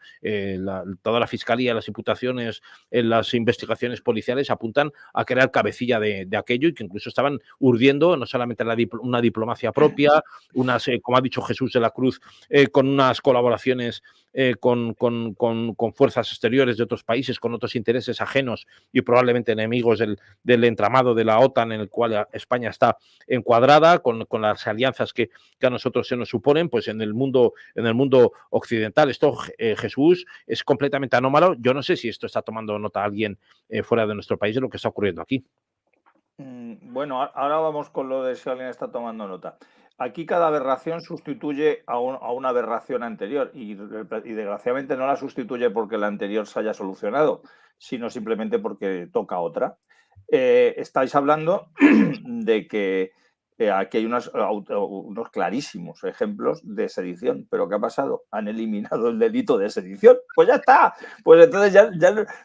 Toda la fiscalía, las imputaciones, las investigaciones policiales apuntan a que era el cabecilla de aquello y que incluso estaban urdiendo no solamente una diplomacia propia, como ha dicho Jesús de la Cruz, con unas colaboraciones con fuerzas exteriores de otros países, con otros intereses ajenos y probablemente enemigos del entramado de la OTAN en el cual España está encuadrada, con las alianzas que a nosotros se nos suponen, pues en el mundo occidental. Esto, Jesús, es completamente anómalo. Yo no sé si esto está tomando nota alguien fuera de nuestro país de lo que está ocurriendo aquí. Bueno, ahora vamos con lo de si alguien está tomando nota. Aquí cada aberración sustituye a una aberración anterior y desgraciadamente no la sustituye porque la anterior se haya solucionado, sino simplemente porque toca otra. Estáis hablando de que aquí hay unos clarísimos ejemplos de sedición, pero ¿qué ha pasado? Han eliminado el delito de sedición. Pues ya está. Pues entonces ya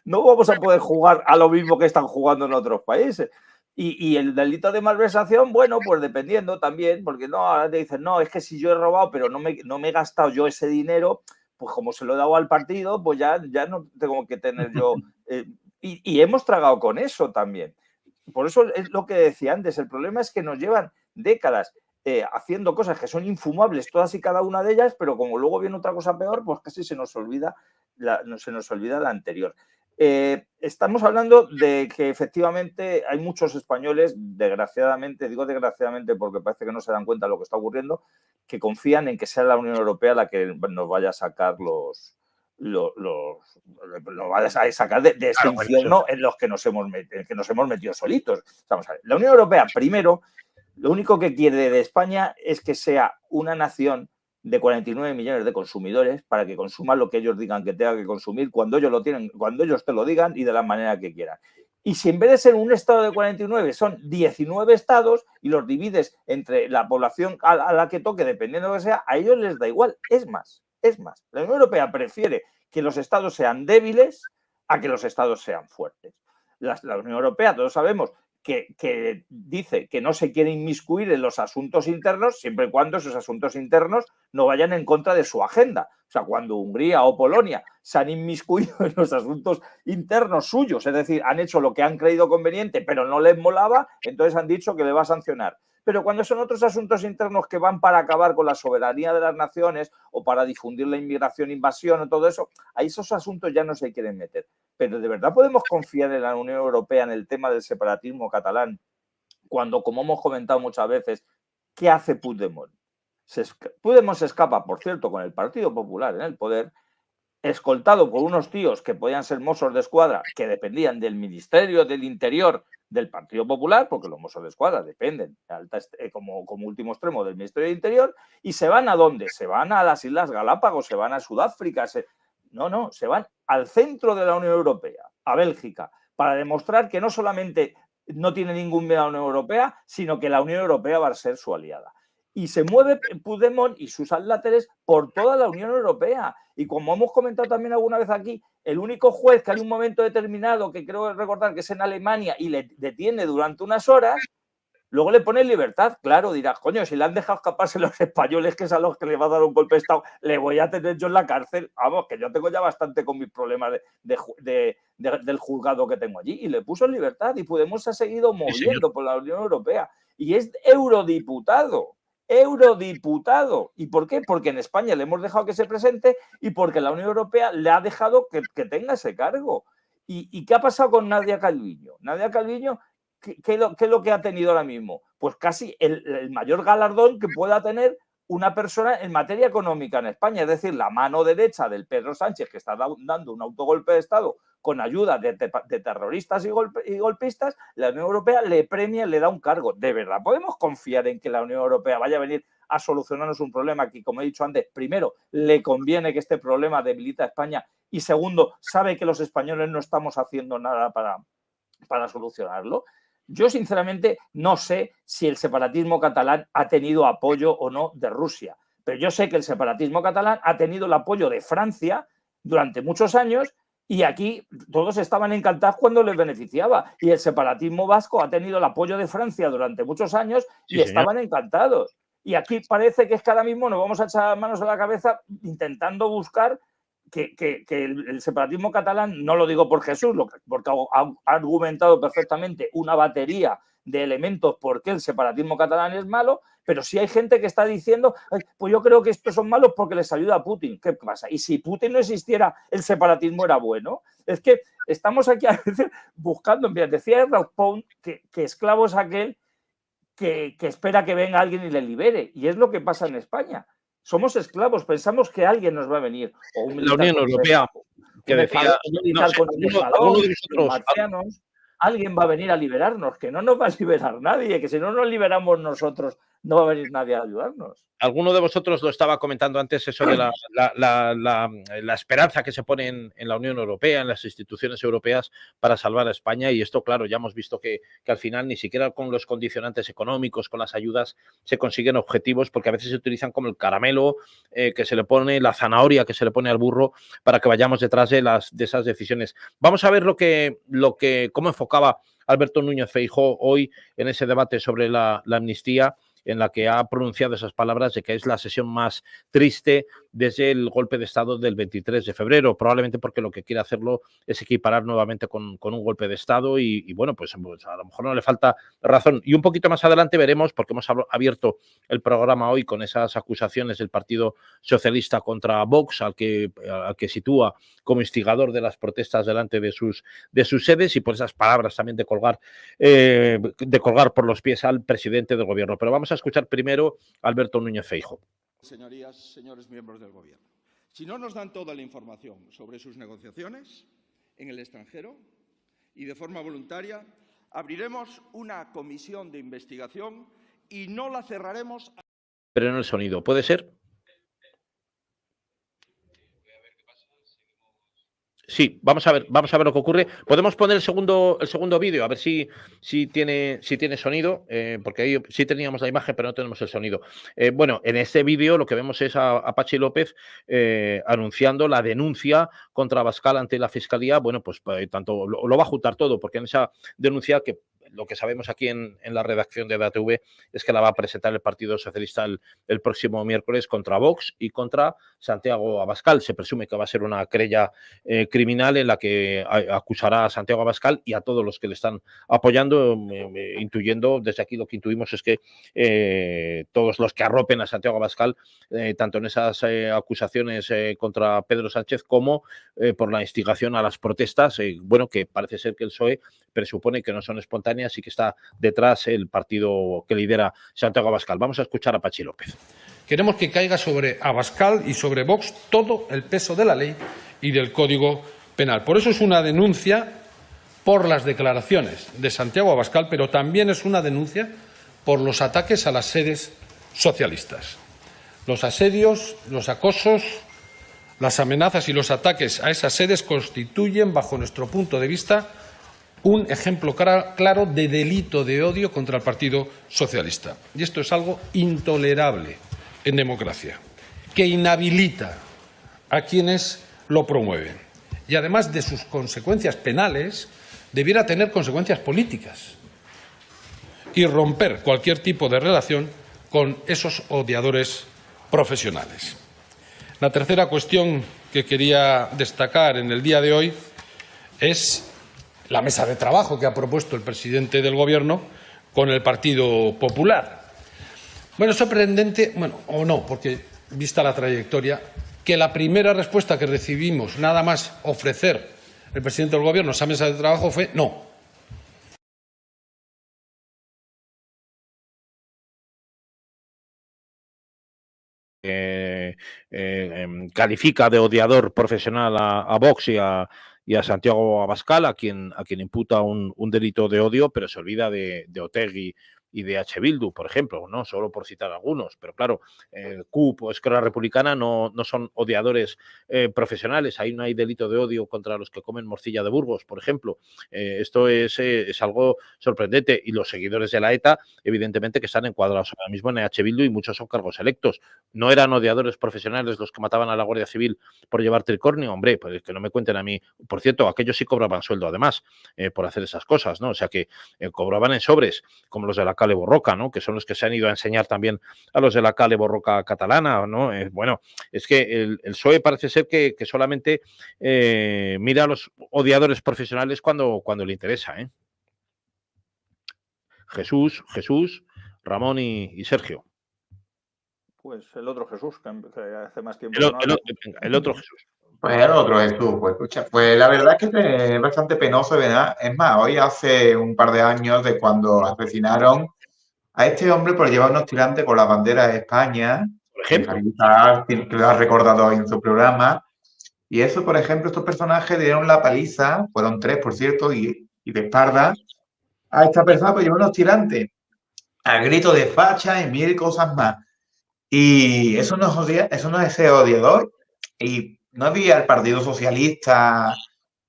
no vamos a poder jugar a lo mismo que están jugando en otros países. Y el delito de malversación, bueno, pues dependiendo también, porque no, ahora te dicen, no, es que si yo he robado, pero no me he gastado yo ese dinero, pues como se lo he dado al partido, pues ya no tengo que tener yo. Y hemos tragado con eso también. Por eso es lo que decía antes, el problema es que nos llevan décadas haciendo cosas que son infumables, todas y cada una de ellas, pero como luego viene otra cosa peor, pues casi se nos olvida la anterior. Estamos hablando de que efectivamente hay muchos españoles, desgraciadamente, digo desgraciadamente porque parece que no se dan cuenta de lo que está ocurriendo, que confían en que sea la Unión Europea la que nos vaya a sacar nos vaya a sacar de este infierno en los que nos hemos metido solitos. Vamos a ver, la Unión Europea, primero, lo único que quiere de España es que sea una nación de 49 millones de consumidores para que consuman lo que ellos digan que tenga que consumir cuando ellos te lo digan y de la manera que quieran. Y si en vez de ser un estado de 49 son 19 estados y los divides entre la población a la que toque, dependiendo de lo que sea, a ellos les da igual. Es más, la Unión Europea prefiere que los estados sean débiles a que los estados sean fuertes. La Unión Europea, todos sabemos, que dice que no se quiere inmiscuir en los asuntos internos siempre y cuando esos asuntos internos no vayan en contra de su agenda. O sea, cuando Hungría o Polonia se han inmiscuido en los asuntos internos suyos, es decir, han hecho lo que han creído conveniente, pero no les molaba, entonces han dicho que le va a sancionar. Pero cuando son otros asuntos internos que van para acabar con la soberanía de las naciones o para difundir la inmigración, invasión o todo eso, ahí esos asuntos ya no se quieren meter. Pero ¿de verdad podemos confiar en la Unión Europea en el tema del separatismo catalán cuando, como hemos comentado muchas veces, ¿qué hace Puigdemont? Puigdemont se escapa, por cierto, con el Partido Popular en el poder, escoltado por unos tíos que podían ser Mossos de Escuadra, que dependían del Ministerio del Interior del Partido Popular, porque los Mossos de Escuadra dependen como último extremo del Ministerio del Interior, y se van ¿a dónde? Se van a las Islas Galápagos, se van a Sudáfrica, se van al centro de la Unión Europea, a Bélgica, para demostrar que no solamente no tiene ningún miedo a la Unión Europea, sino que la Unión Europea va a ser su aliada. Y se mueve Puigdemont y sus adláteres por toda la Unión Europea. Y como hemos comentado también alguna vez aquí, el único juez que hay un momento determinado, que creo recordar que es en Alemania, y le detiene durante unas horas, luego le pone en libertad. Claro, dirás, coño, si le han dejado escaparse los españoles, que es a los que le va a dar un golpe de Estado, le voy a tener yo en la cárcel. Vamos, que yo tengo ya bastante con mis problemas del juzgado que tengo allí. Y le puso en libertad y Podemos ha seguido moviendo por la Unión Europea. Y es eurodiputado. ¿Y por qué? Porque en España le hemos dejado que se presente y porque la Unión Europea le ha dejado que tenga ese cargo. ¿Y qué ha pasado con Nadia Calviño? Nadia Calviño, ¿qué es lo que ha tenido ahora mismo? Pues casi el mayor galardón que pueda tener una persona en materia económica en España, es decir, la mano derecha del Pedro Sánchez, que está dando un autogolpe de Estado con ayuda de terroristas y golpistas. La Unión Europea le premia, le da un cargo. ¿De verdad podemos confiar en que la Unión Europea vaya a venir a solucionarnos un problema que, como he dicho antes, primero, le conviene que este problema debilita a España y segundo, sabe que los españoles no estamos haciendo nada para solucionarlo? Yo, sinceramente, no sé si el separatismo catalán ha tenido apoyo o no de Rusia, pero yo sé que el separatismo catalán ha tenido el apoyo de Francia durante muchos años y aquí todos estaban encantados cuando les beneficiaba. Y el separatismo vasco ha tenido el apoyo de Francia durante muchos años y estaban encantados. Y aquí parece que es que ahora mismo nos vamos a echar manos a la cabeza intentando buscar que el separatismo catalán, no lo digo por Jesús, porque ha argumentado perfectamente una batería de elementos por qué el separatismo catalán es malo, pero sí hay gente que está diciendo, pues yo creo que estos son malos porque les ayuda a Putin. ¿Qué pasa? Y si Putin no existiera, el separatismo era bueno. Es que estamos aquí a veces buscando, decía Rauspound que esclavo es aquel que espera que venga alguien y le libere. Y es lo que pasa en España. Somos esclavos, pensamos que alguien nos va a venir. O un la Unión Europea, que decía, alguien va a venir a liberarnos, que no nos va a liberar nadie, que si no nos liberamos nosotros, no va a venir nadie a ayudarnos. Alguno de vosotros lo estaba comentando antes, eso de la esperanza que se pone en la Unión Europea, en las instituciones europeas para salvar a España. Y esto, claro, ya hemos visto que al final ni siquiera con los condicionantes económicos, con las ayudas, se consiguen objetivos, porque a veces se utilizan como el caramelo que se le pone, la zanahoria que se le pone al burro para que vayamos detrás de esas decisiones. Vamos a ver cómo enfocaba Alberto Núñez Feijóo hoy en ese debate sobre la amnistía, en la que ha pronunciado esas palabras de que es la sesión más triste desde el golpe de Estado del 23 de febrero, probablemente porque lo que quiere hacerlo es equiparar nuevamente con un golpe de Estado y bueno, pues a lo mejor no le falta razón. Y un poquito más adelante veremos, porque hemos abierto el programa hoy con esas acusaciones del Partido Socialista contra Vox, al que sitúa como instigador de las protestas delante de sus sedes, y por esas palabras también de colgar por los pies al presidente del gobierno. Pero vamos a escuchar primero a Alberto Núñez Feijóo. Señorías, señores miembros del Gobierno, si no nos dan toda la información sobre sus negociaciones en el extranjero y de forma voluntaria, abriremos una comisión de investigación y no la cerraremos. Pero en el sonido, ¿puede ser? Sí, vamos a ver lo que ocurre. Podemos poner el segundo vídeo, a ver si tiene sonido, porque ahí sí teníamos la imagen, pero no tenemos el sonido. Bueno, en este vídeo lo que vemos es a Patxi López anunciando la denuncia contra Abascal ante la Fiscalía. Bueno, pues tanto lo va a juntar todo, porque en esa denuncia, que lo que sabemos aquí en la redacción de DATV es que la va a presentar el Partido Socialista el próximo miércoles contra Vox y contra Santiago Abascal. Se presume que va a ser una querella criminal en la que acusará a Santiago Abascal y a todos los que le están apoyando, intuyendo, desde aquí lo que intuimos es que todos los que arropen a Santiago Abascal, tanto en esas acusaciones contra Pedro Sánchez como por la instigación a las protestas, bueno, que parece ser que el PSOE presupone que no son espontáneas y que está detrás el partido que lidera Santiago Abascal. Vamos a escuchar a Pachi López. Queremos que caiga sobre Abascal y sobre Vox todo el peso de la ley y del Código Penal. Por eso es una denuncia por las declaraciones de Santiago Abascal, pero también es una denuncia por los ataques a las sedes socialistas. Los asedios, los acosos, las amenazas y los ataques a esas sedes constituyen, bajo nuestro punto de vista, un ejemplo claro de delito de odio contra el Partido Socialista. Y esto es algo intolerable en democracia, que inhabilita a quienes lo promueven. Y además de sus consecuencias penales, debiera tener consecuencias políticas y romper cualquier tipo de relación con esos odiadores profesionales. La tercera cuestión que quería destacar en el día de hoy es la mesa de trabajo que ha propuesto el presidente del Gobierno con el Partido Popular. Bueno, es sorprendente, bueno, o no, porque vista la trayectoria, que la primera respuesta que recibimos, nada más ofrecer el presidente del Gobierno esa mesa de trabajo, fue no. Califica de odiador profesional a Vox y a Santiago Abascal, a quien imputa un delito de odio, pero se olvida de Otegi y de H. Bildu, por ejemplo, ¿no? Solo por citar algunos. Pero claro, CUP o Esquerra Republicana no son odiadores profesionales. Ahí no hay delito de odio contra los que comen morcilla de Burgos, por ejemplo. Esto es algo sorprendente. Y los seguidores de la ETA, evidentemente, que están encuadrados ahora mismo en H. Bildu y muchos son cargos electos. ¿No eran odiadores profesionales los que mataban a la Guardia Civil por llevar tricornio? Hombre, pues que no me cuenten a mí. Por cierto, aquellos sí cobraban sueldo, además, por hacer esas cosas, ¿no? O sea que cobraban en sobres, como los de la Cale Borroca, ¿no? Que son los que se han ido a enseñar también a los de la Cale Borroca catalana, ¿no? Bueno, es que el PSOE parece ser que solamente mira a los odiadores profesionales cuando le interesa, ¿eh? Jesús, Ramón y Sergio. Pues el otro Jesús, que hace más tiempo. El otro Jesús. Pues el otro Jesús, pues escucha, pues la verdad es que es bastante penoso, ¿verdad? Es más, hoy hace un par de años de cuando asesinaron a este hombre por llevar unos tirantes con la bandera de España, por ejemplo, que lo ha recordado hoy en su programa, y eso, por ejemplo, estos personajes le dieron la paliza, fueron 3, por cierto, y de espalda, a esta persona por llevar unos tirantes, al grito de facha y mil cosas más. Y eso no es ser odiador. Y no había el Partido Socialista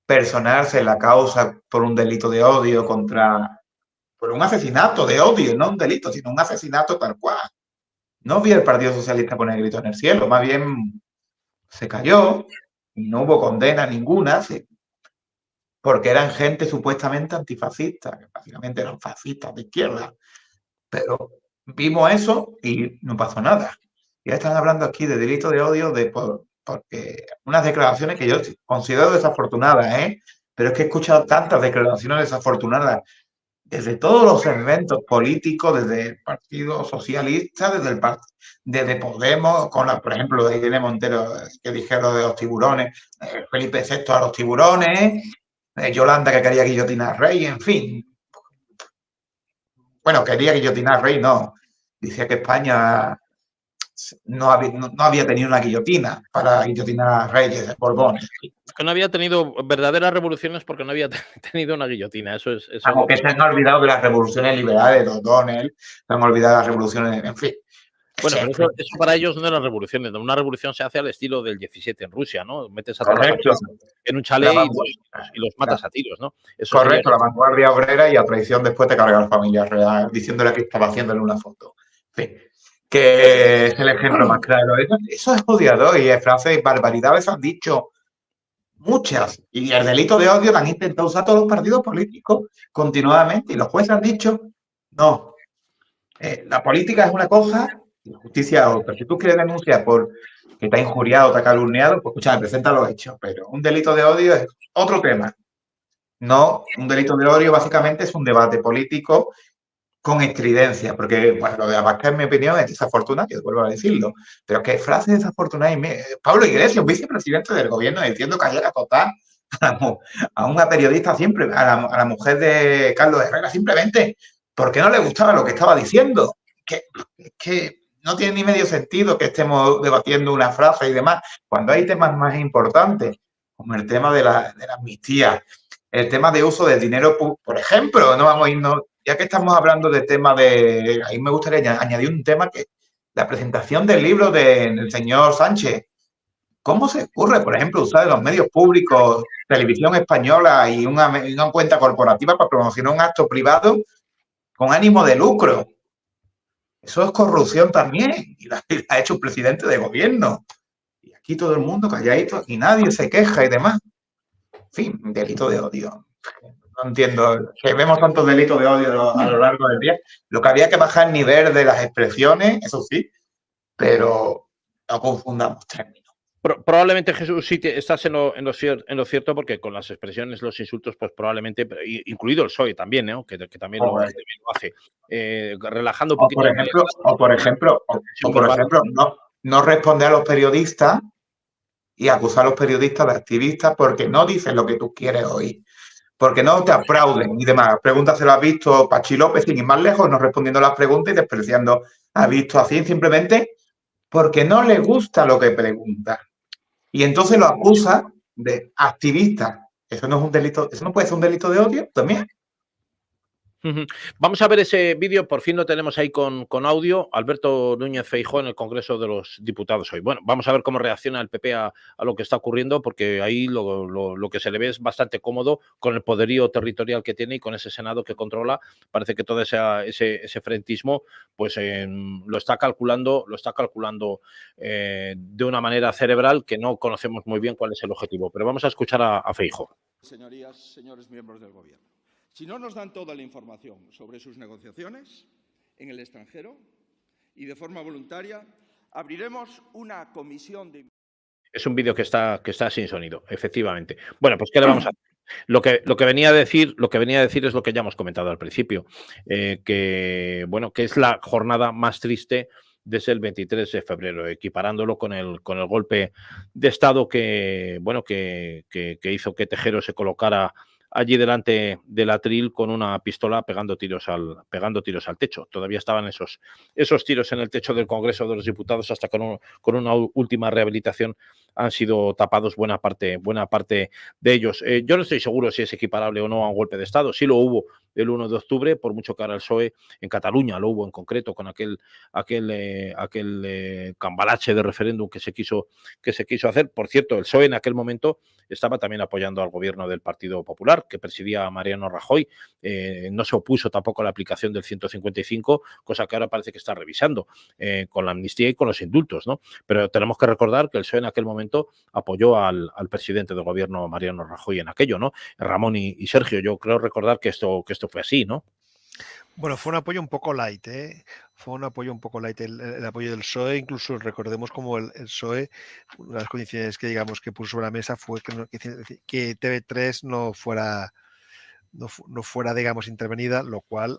personarse en la causa por un delito de odio por un asesinato de odio, no un delito, sino un asesinato tal cual. No había el Partido Socialista poner el grito en el cielo, más bien se cayó y no hubo condena ninguna, porque eran gente supuestamente antifascista, que básicamente eran fascistas de izquierda. Pero vimos eso y no pasó nada. Ya están hablando aquí de delito de odio porque unas declaraciones que yo considero desafortunadas, ¿eh? Pero es que he escuchado tantas declaraciones desafortunadas desde todos los segmentos políticos, desde el Partido Socialista, desde Podemos, por ejemplo, de Irene Montero, que dijeron de los tiburones, Felipe VI a los tiburones, Yolanda que quería guillotinar a Rey, en fin. Bueno, quería guillotinar a Rey, no. Decía que España no había tenido una guillotina para guillotinar a Reyes de Borbones. Que no había tenido verdaderas revoluciones porque no había tenido una guillotina. Eso Aunque se han olvidado de las revoluciones liberales de O'Donnell, se han olvidado de las revoluciones, en fin. Bueno, pero eso para ellos no eran revoluciones. Una revolución se hace al estilo del 17 en Rusia, ¿no? Metes a todos en un chalet y los matas a tiros, ¿no? Eso correcto, la vanguardia obrera y a traición después te carga la familia real, diciéndole que estaba haciéndole una foto. En fin, que es el ejemplo más claro. Eso es odiador y frases barbaridades han dicho muchas. Y el delito de odio lo han intentado usar todos los partidos políticos continuadamente. Y los jueces han dicho, no, la política es una cosa y la justicia es otra. Si tú quieres denunciar por que te ha injuriado, te ha calumniado, pues escucha, presenta los hechos. Pero un delito de odio es otro tema. No, un delito de odio básicamente es un debate político con estridencia, porque bueno, lo de Abascal, en mi opinión, es desafortunado, yo vuelvo a decirlo, pero que frases desafortunadas. Pablo Iglesias, vicepresidente del gobierno, diciendo callera total a una periodista, siempre, a la mujer de Carlos Herrera, simplemente porque no le gustaba lo que estaba diciendo. Que no tiene ni medio sentido que estemos debatiendo una frase y demás, cuando hay temas más importantes, como el tema de la amnistía, el tema de uso del dinero, por ejemplo, no vamos a irnos, ya que estamos hablando de tema de, ahí me gustaría añadir un tema que la presentación del libro del señor Sánchez. ¿Cómo se ocurre, por ejemplo, usar los medios públicos, televisión española y una cuenta corporativa para promocionar un acto privado con ánimo de lucro? Eso es corrupción también, y la ha hecho un presidente de gobierno. Y aquí todo el mundo calladito y nadie se queja y demás. En fin, delito de odio. No entiendo, que vemos tantos delitos de odio a lo largo del día. Lo que había que bajar el nivel de las expresiones, eso sí, pero no confundamos términos. Probablemente, Jesús, sí estás en lo cierto, porque con las expresiones, los insultos, pues probablemente, incluido el PSOE también, ¿no? que también lo hace, relajando un poquito. Por ejemplo, no responder a los periodistas y acusar a los periodistas de activistas porque no dicen lo que tú quieres oír, porque no te aplauden y demás. Preguntas se lo has visto Pachi López, sin ir más lejos, no respondiendo a las preguntas y despreciando a Visto así, simplemente porque no le gusta lo que pregunta. Y entonces lo acusa de activista. Eso no es un delito, eso no puede ser un delito de odio también. Vamos a ver ese vídeo, por fin lo tenemos ahí con audio. Alberto Núñez Feijóo en el Congreso de los Diputados hoy. Bueno, vamos a ver cómo reacciona el PP a lo que está ocurriendo, porque ahí lo que se le ve es bastante cómodo con el poderío territorial que tiene y con ese Senado que controla. Parece que todo ese frentismo pues lo está calculando de una manera cerebral que no conocemos muy bien cuál es el objetivo. Pero vamos a escuchar a Feijóo. Señorías, señores miembros del Gobierno. Si no nos dan toda la información sobre sus negociaciones en el extranjero y de forma voluntaria, abriremos una comisión de... Es un vídeo que está sin sonido, efectivamente. Bueno, pues ¿qué le vamos a hacer? Lo que venía a decir es lo que ya hemos comentado al principio, que es la jornada más triste desde el 23 de febrero, equiparándolo con el golpe de Estado que hizo que Tejero se colocara allí delante del atril con una pistola pegando tiros al techo. Todavía estaban esos tiros en el techo del Congreso de los Diputados, hasta con una última rehabilitación han sido tapados buena parte de ellos. Yo no estoy seguro si es equiparable o no a un golpe de Estado. Sí lo hubo el 1 de octubre, por mucho que ahora el PSOE en Cataluña lo hubo en concreto con aquel cambalache de referéndum que se quiso hacer. Por cierto, el PSOE en aquel momento estaba también apoyando al gobierno del Partido Popular, que presidía a Mariano Rajoy. No se opuso tampoco a la aplicación del 155, cosa que ahora parece que está revisando con la amnistía y con los indultos, ¿no? Pero tenemos que recordar que el PSOE en aquel momento apoyó al presidente del gobierno, Mariano Rajoy, en aquello, ¿no? Ramón y Sergio, yo creo recordar que esto fue así, ¿no? Bueno, fue un apoyo un poco light, ¿eh? Fue un apoyo un poco light el apoyo del PSOE, incluso recordemos como el PSOE, una de las condiciones que digamos que puso sobre la mesa fue que TV3 no fuera digamos intervenida, lo cual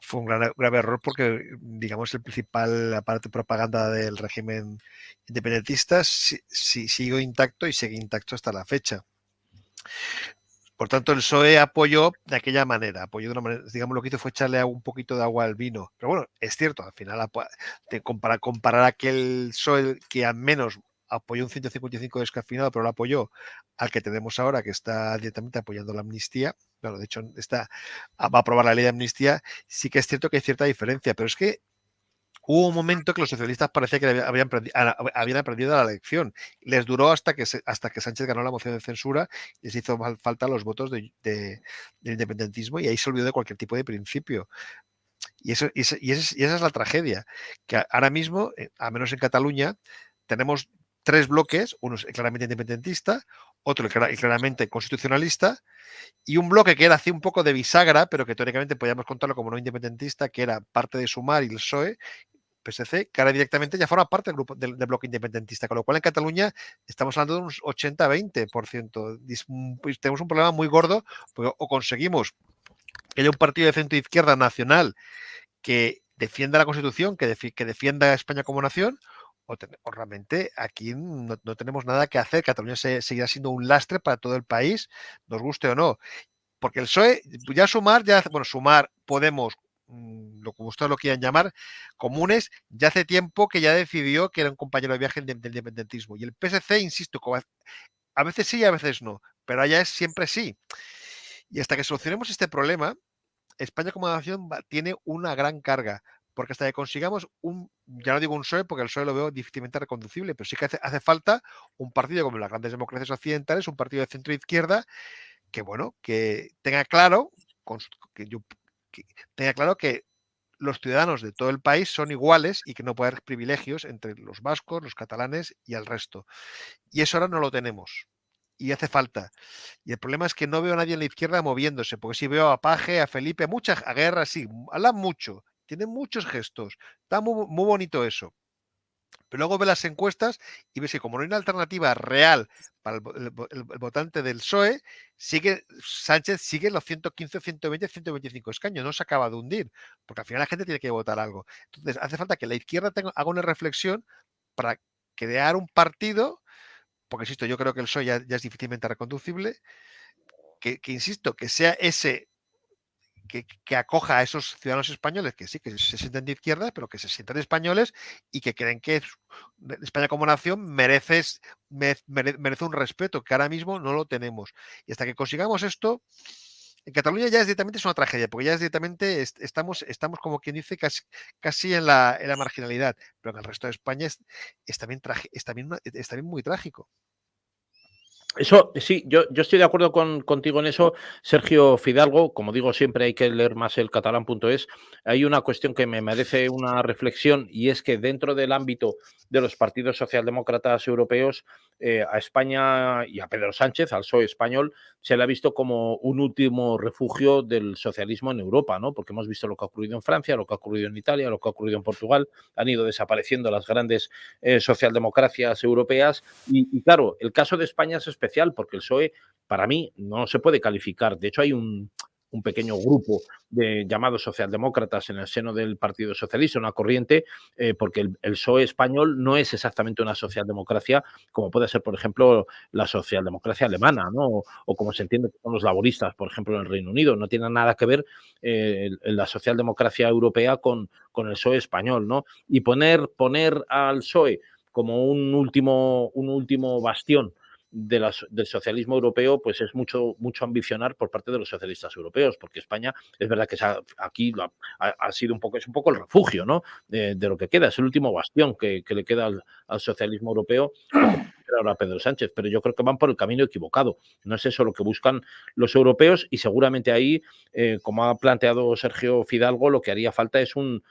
fue un grave error porque, digamos, el principal aparato de propaganda del régimen independentista siguió intacto y sigue intacto hasta la fecha. Por tanto, el PSOE apoyó de aquella manera, apoyó de una manera, digamos, lo que hizo fue echarle un poquito de agua al vino. Pero bueno, es cierto, al final, comparar aquel PSOE que al menos apoyó un 155 descafeinado, pero lo apoyó, al que tenemos ahora, que está directamente apoyando la amnistía. Bueno, de hecho, va a aprobar la ley de amnistía. Sí que es cierto que hay cierta diferencia, pero es que hubo un momento que los socialistas parecía que habían aprendido la lección. Les duró hasta que Sánchez ganó la moción de censura y les hizo falta los votos del independentismo, y ahí se olvidó de cualquier tipo de principio. Y esa es la tragedia, que ahora mismo, al menos en Cataluña, tenemos tres bloques, uno es claramente independentista, otro claramente constitucionalista, y un bloque que era así un poco de bisagra, pero que teóricamente podíamos contarlo como no independentista, que era parte de Sumar y el PSOE, PSC, que ahora directamente ya forma parte del grupo del bloque independentista, con lo cual en Cataluña estamos hablando de un 80-20%. Pues tenemos un problema muy gordo, porque o conseguimos que haya un partido de centro izquierda nacional que defienda la Constitución, que defienda a España como nación, o realmente aquí no tenemos nada que hacer. Cataluña seguirá siendo un lastre para todo el país, nos guste o no. Porque el PSOE, Sumar, Podemos, lo que ustedes lo quieran llamar, comunes, ya hace tiempo que ya decidió que era un compañero de viaje del independentismo. Y el PSC, insisto, a veces sí y a veces no, pero allá es siempre sí. Y hasta que solucionemos este problema, España como nación tiene una gran carga, porque hasta que consigamos ya no digo un PSOE, porque el PSOE lo veo difícilmente reconducible, pero sí que hace falta un partido como las grandes democracias occidentales, un partido de centro izquierda, que tenga claro que los ciudadanos de todo el país son iguales y que no puede haber privilegios entre los vascos, los catalanes y el resto. Y eso ahora no lo tenemos. Y hace falta. Y el problema es que no veo a nadie en la izquierda moviéndose, porque si veo a Paje, a Felipe, a Guerra, sí, hablan mucho, tienen muchos gestos. Está muy bonito eso. Pero luego ve las encuestas y ves que como no hay una alternativa real para el votante del PSOE, Sánchez sigue los 115, 120, 125 escaños, no se acaba de hundir, porque al final la gente tiene que votar algo. Entonces hace falta que la izquierda haga una reflexión para crear un partido, porque insisto, yo creo que el PSOE ya es difícilmente reconducible, que insisto, que sea ese que acoja a esos ciudadanos españoles que sí, que se sienten de izquierda, pero que se sientan españoles y que creen que España como nación merece un respeto que ahora mismo no lo tenemos. Y hasta que consigamos esto, en Cataluña ya es una tragedia, porque ya es directamente estamos como quien dice casi en la marginalidad, pero en el resto de España es también muy trágico. Eso sí, yo estoy de acuerdo contigo en eso, Sergio Fidalgo. Como digo siempre, hay que leer más el catalán.es. Hay una cuestión que me merece una reflexión, y es que dentro del ámbito de los partidos socialdemócratas europeos, a España y a Pedro Sánchez, al PSOE español, se le ha visto como un último refugio del socialismo en Europa, ¿no? Porque hemos visto lo que ha ocurrido en Francia, lo que ha ocurrido en Italia, lo que ha ocurrido en Portugal. Han ido desapareciendo las grandes socialdemocracias europeas y claro, el caso de España es especial porque el PSOE, para mí, no se puede calificar. De hecho, hay un pequeño grupo de llamados socialdemócratas en el seno del Partido Socialista, una corriente, porque el PSOE español no es exactamente una socialdemocracia como puede ser, por ejemplo, la socialdemocracia alemana, ¿no? O como se entiende que son los laboristas, por ejemplo, en el Reino Unido. No tiene nada que ver la socialdemocracia europea con el PSOE español, ¿no? Y poner al PSOE como un último bastión del socialismo europeo, pues es mucho ambicionar por parte de los socialistas europeos, porque España es verdad que aquí ha sido es un poco el refugio, ¿no? De lo que queda, es el último bastión que le queda al socialismo europeo, ahora Pedro Sánchez, pero yo creo que van por el camino equivocado. No es eso lo que buscan los europeos, y seguramente ahí, como ha planteado Sergio Fidalgo, lo que haría falta es un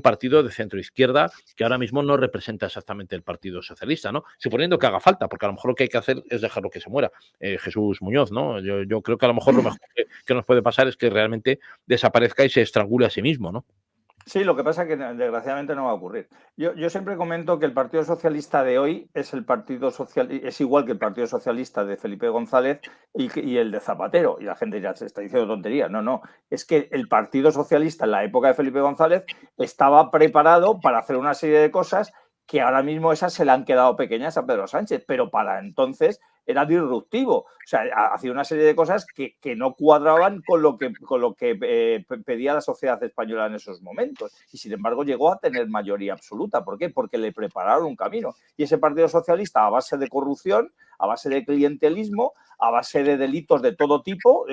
partido de centro izquierda que ahora mismo no representa exactamente el Partido Socialista, ¿no? Suponiendo que haga falta, porque a lo mejor lo que hay que hacer es dejarlo que se muera. Jesús Muñoz, ¿no? Yo creo que a lo mejor lo mejor que nos puede pasar es que realmente desaparezca y se estrangule a sí mismo, ¿no? Sí, lo que pasa es que desgraciadamente no va a ocurrir. Yo siempre comento que el Partido Socialista de hoy es igual que el Partido Socialista de Felipe González y el de Zapatero. Y la gente ya se está diciendo tonterías. No. Es que el Partido Socialista en la época de Felipe González estaba preparado para hacer una serie de cosas que ahora mismo esas se le han quedado pequeñas a Pedro Sánchez, pero para entonces era disruptivo. O sea, hacía una serie de cosas que no cuadraban con lo que pedía la sociedad española en esos momentos. Y sin embargo llegó a tener mayoría absoluta. ¿Por qué? Porque le prepararon un camino. Y ese Partido Socialista, a base de corrupción, a base de clientelismo, a base de delitos de todo tipo,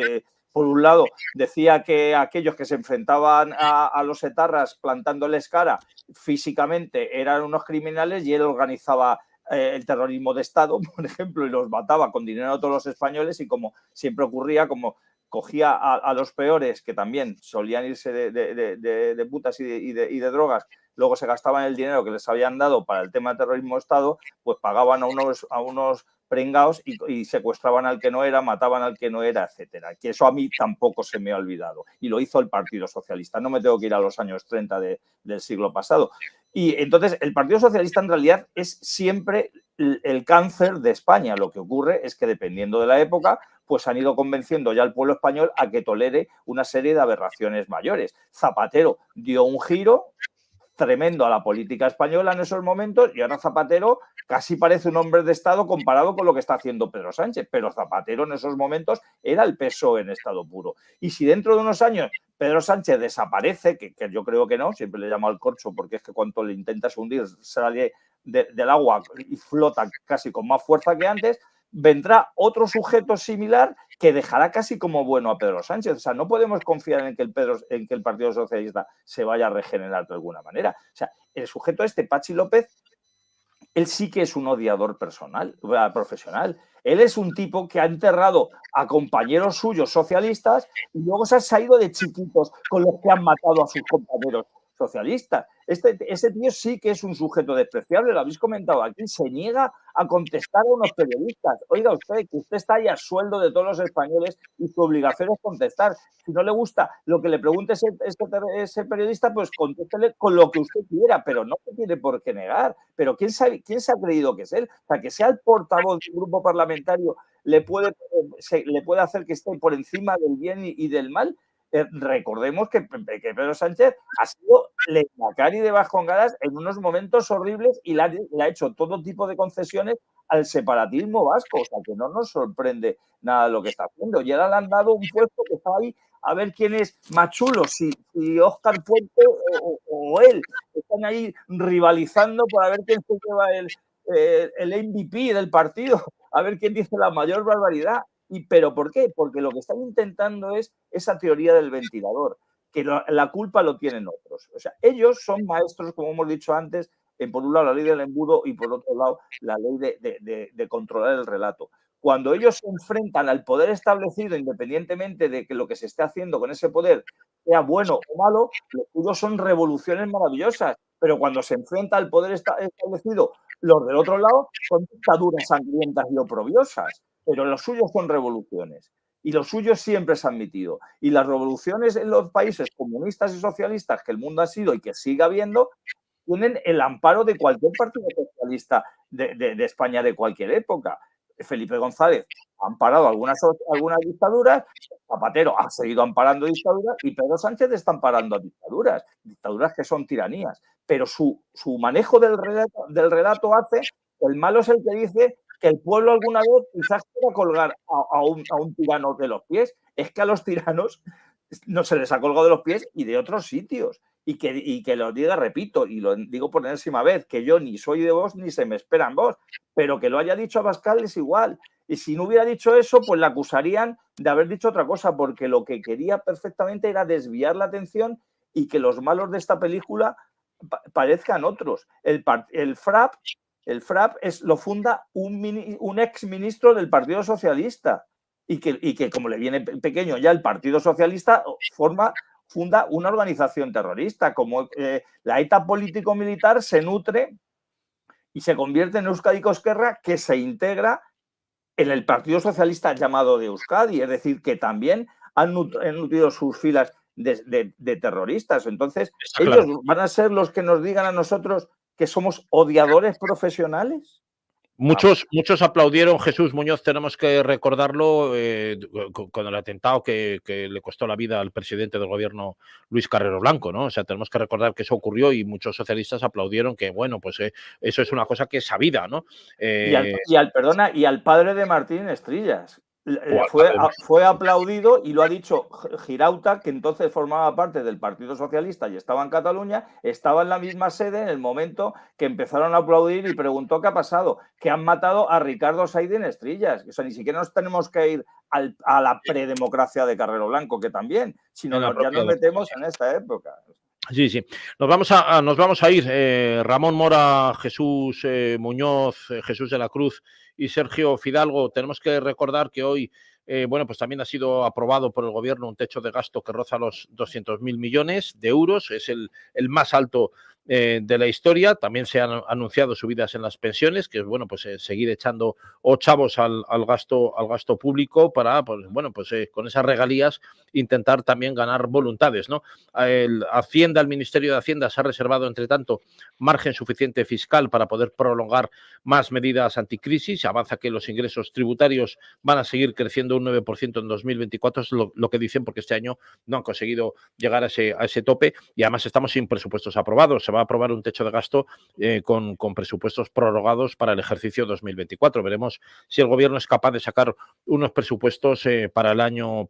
por un lado, decía que aquellos que se enfrentaban a los etarras plantándoles cara físicamente eran unos criminales, y él organizaba el terrorismo de Estado, por ejemplo, y los mataba con dinero a todos los españoles, y como siempre ocurría, como cogía a los peores, que también solían irse de putas y de drogas, luego se gastaban el dinero que les habían dado para el tema de terrorismo de Estado, pues pagaban a unos pringaos y secuestraban al que no era, mataban al que no era, etcétera. Que eso a mí tampoco se me ha olvidado. Y lo hizo el Partido Socialista. No me tengo que ir a los años 30 del siglo pasado. Y entonces el Partido Socialista en realidad es siempre el cáncer de España. Lo que ocurre es que dependiendo de la época, pues han ido convenciendo ya al pueblo español a que tolere una serie de aberraciones mayores. Zapatero dio un giro tremendo a la política española en esos momentos y ahora Zapatero casi parece un hombre de Estado comparado con lo que está haciendo Pedro Sánchez, pero Zapatero en esos momentos era el PSOE en estado puro. Y si dentro de unos años Pedro Sánchez desaparece, que yo creo que no, siempre le llamo al corcho porque es que cuando le intentas hundir sale del agua y flota casi con más fuerza que antes, vendrá otro sujeto similar que dejará casi como bueno a Pedro Sánchez. O sea, no podemos confiar en que el Partido Socialista se vaya a regenerar de alguna manera. O sea, el sujeto Pachi López, él sí que es un odiador profesional. Él es un tipo que ha enterrado a compañeros suyos socialistas y luego se ha ido de chiquitos con los que han matado a sus compañeros socialistas. Ese tío sí que es un sujeto despreciable, lo habéis comentado aquí, se niega a contestar a unos periodistas. Oiga usted, que usted está ahí a sueldo de todos los españoles y su obligación es contestar. Si no le gusta lo que le pregunte ese periodista, pues contéstele con lo que usted quiera, pero no se tiene por qué negar. Pero ¿quién se ha creído que es él? O sea, que sea el portavoz de un grupo parlamentario le puede hacer que esté por encima del bien y del mal. Recordemos que Pedro Sánchez ha sido lehendakari de Vascongadas en unos momentos horribles y le ha hecho todo tipo de concesiones al separatismo vasco. O sea, que no nos sorprende nada lo que está haciendo. Y ahora le han dado un puesto que está ahí a ver quién es más chulo, si Óscar Puente o él. Están ahí rivalizando por a ver quién se lleva el MVP del partido, a ver quién dice la mayor barbaridad. ¿Pero por qué? Porque lo que están intentando es esa teoría del ventilador, que la culpa lo tienen otros. O sea, ellos son maestros, como hemos dicho antes, por un lado la ley del embudo y por otro lado la ley de controlar el relato. Cuando ellos se enfrentan al poder establecido, independientemente de que lo que se esté haciendo con ese poder sea bueno o malo, los suyos son revoluciones maravillosas. Pero cuando se enfrenta al poder establecido, los del otro lado son dictaduras sangrientas y oprobiosas. Pero los suyos son revoluciones y los suyos siempre se han admitido. Y las revoluciones en los países comunistas y socialistas que el mundo ha sido y que sigue habiendo, tienen el amparo de cualquier partido socialista de España de cualquier época. Felipe González ha amparado algunas dictaduras, Zapatero ha seguido amparando dictaduras y Pedro Sánchez está amparando a dictaduras que son tiranías. Pero su manejo del relato hace que el malo es el que dice que el pueblo alguna vez quizás quiera colgar a un tirano de los pies. Es que a los tiranos no se les ha colgado de los pies y de otros sitios. Y que lo diga, repito, y lo digo por enésima vez, que yo ni soy de Vox ni se me espera en Vox, pero que lo haya dicho Abascal es igual. Y si no hubiera dicho eso, pues le acusarían de haber dicho otra cosa, porque lo que quería perfectamente era desviar la atención y que los malos de esta película parezcan otros. El FRAP lo funda un ex ministro del Partido Socialista y que como le viene pequeño ya el Partido Socialista funda una organización terrorista. Como la ETA político-militar se nutre y se convierte en Euskadi Cosquerra, que se integra en el Partido Socialista llamado de Euskadi, es decir, que también han nutrido sus filas de terroristas. Entonces, ¿ellos van a ser los que nos digan a nosotros que somos odiadores profesionales? Muchos aplaudieron, Jesús Muñoz, tenemos que recordarlo, con el atentado que le costó la vida al presidente del gobierno, Luis Carrero Blanco, ¿no? O sea, tenemos que recordar que eso ocurrió y muchos socialistas aplaudieron que, bueno, pues eso es una cosa que es sabida, ¿no? Y al padre de Martín Estrillas. Fue aplaudido y lo ha dicho Girauta, que entonces formaba parte del Partido Socialista y estaba en Cataluña, estaba en la misma sede en el momento que empezaron a aplaudir y preguntó qué ha pasado, que han matado a Ricardo Saidín Estrillas. O sea, ni siquiera nos tenemos que ir a la predemocracia de Carrero Blanco, que también, sino ya nos metemos en esta época. Sí, sí. Nos vamos a ir. Ramón Mora, Jesús Muñoz, Jesús de la Cruz y Sergio Fidalgo. Tenemos que recordar que hoy, pues también ha sido aprobado por el gobierno un techo de gasto que roza los 200.000 millones de euros. Es el más alto de la historia. También se han anunciado subidas en las pensiones, que es bueno, pues seguir echando ochavos al gasto público para, pues, bueno, pues con esas regalías intentar también ganar voluntades, ¿no? El Ministerio de Hacienda se ha reservado, entre tanto, margen suficiente fiscal para poder prolongar más medidas anticrisis. Avanza que los ingresos tributarios van a seguir creciendo un 9% en 2024, es lo que dicen, porque este año no han conseguido llegar a ese tope, y además estamos sin presupuestos aprobados. Se va a aprobar un techo de gasto con presupuestos prorrogados para el ejercicio 2024. Veremos si el gobierno es capaz de sacar unos presupuestos para el año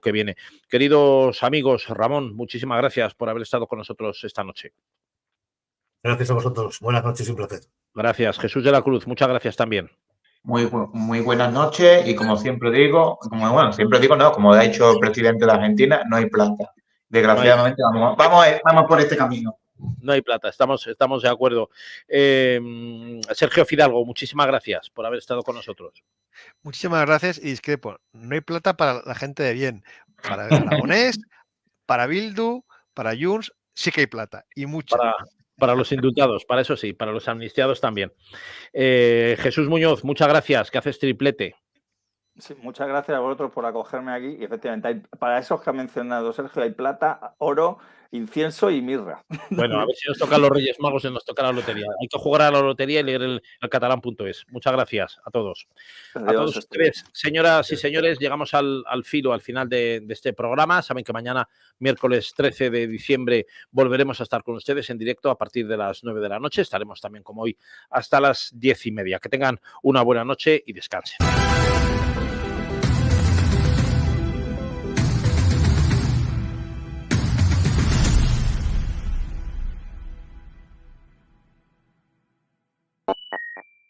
que viene. Queridos amigos, Ramón, muchísimas gracias por haber estado con nosotros esta noche. Gracias a vosotros. Buenas noches y un placer. Gracias. Jesús de la Cruz, muchas gracias también. Muy buenas noches, y como siempre digo, como ha dicho el presidente de Argentina, no hay plata. Desgraciadamente, vamos por este camino. No hay plata, estamos de acuerdo. Sergio Fidalgo, muchísimas gracias por haber estado con nosotros. Muchísimas gracias, y discrepo. No hay plata para la gente de bien. Para el Aragonés, para Bildu, para Junts, sí que hay plata, y mucha. Para los indultados, para eso sí, para los amnistiados también. Jesús Muñoz, muchas gracias, que haces triplete. Sí, muchas gracias a vosotros por acogerme aquí. Y efectivamente, para esos que ha mencionado Sergio, hay plata, oro, incienso y mirra. Bueno, a ver si nos tocan los Reyes Magos y nos toca la lotería. Hay que jugar a la lotería y leer el catalán.es. Muchas gracias a todos. Adiós, a todos ustedes, señoras y señores, llegamos al final de este programa. Saben que mañana, miércoles 13 de diciembre, volveremos a estar con ustedes en directo a partir de las 9 de la noche. Estaremos también, como hoy, hasta las 10:30. Que tengan una buena noche y descansen.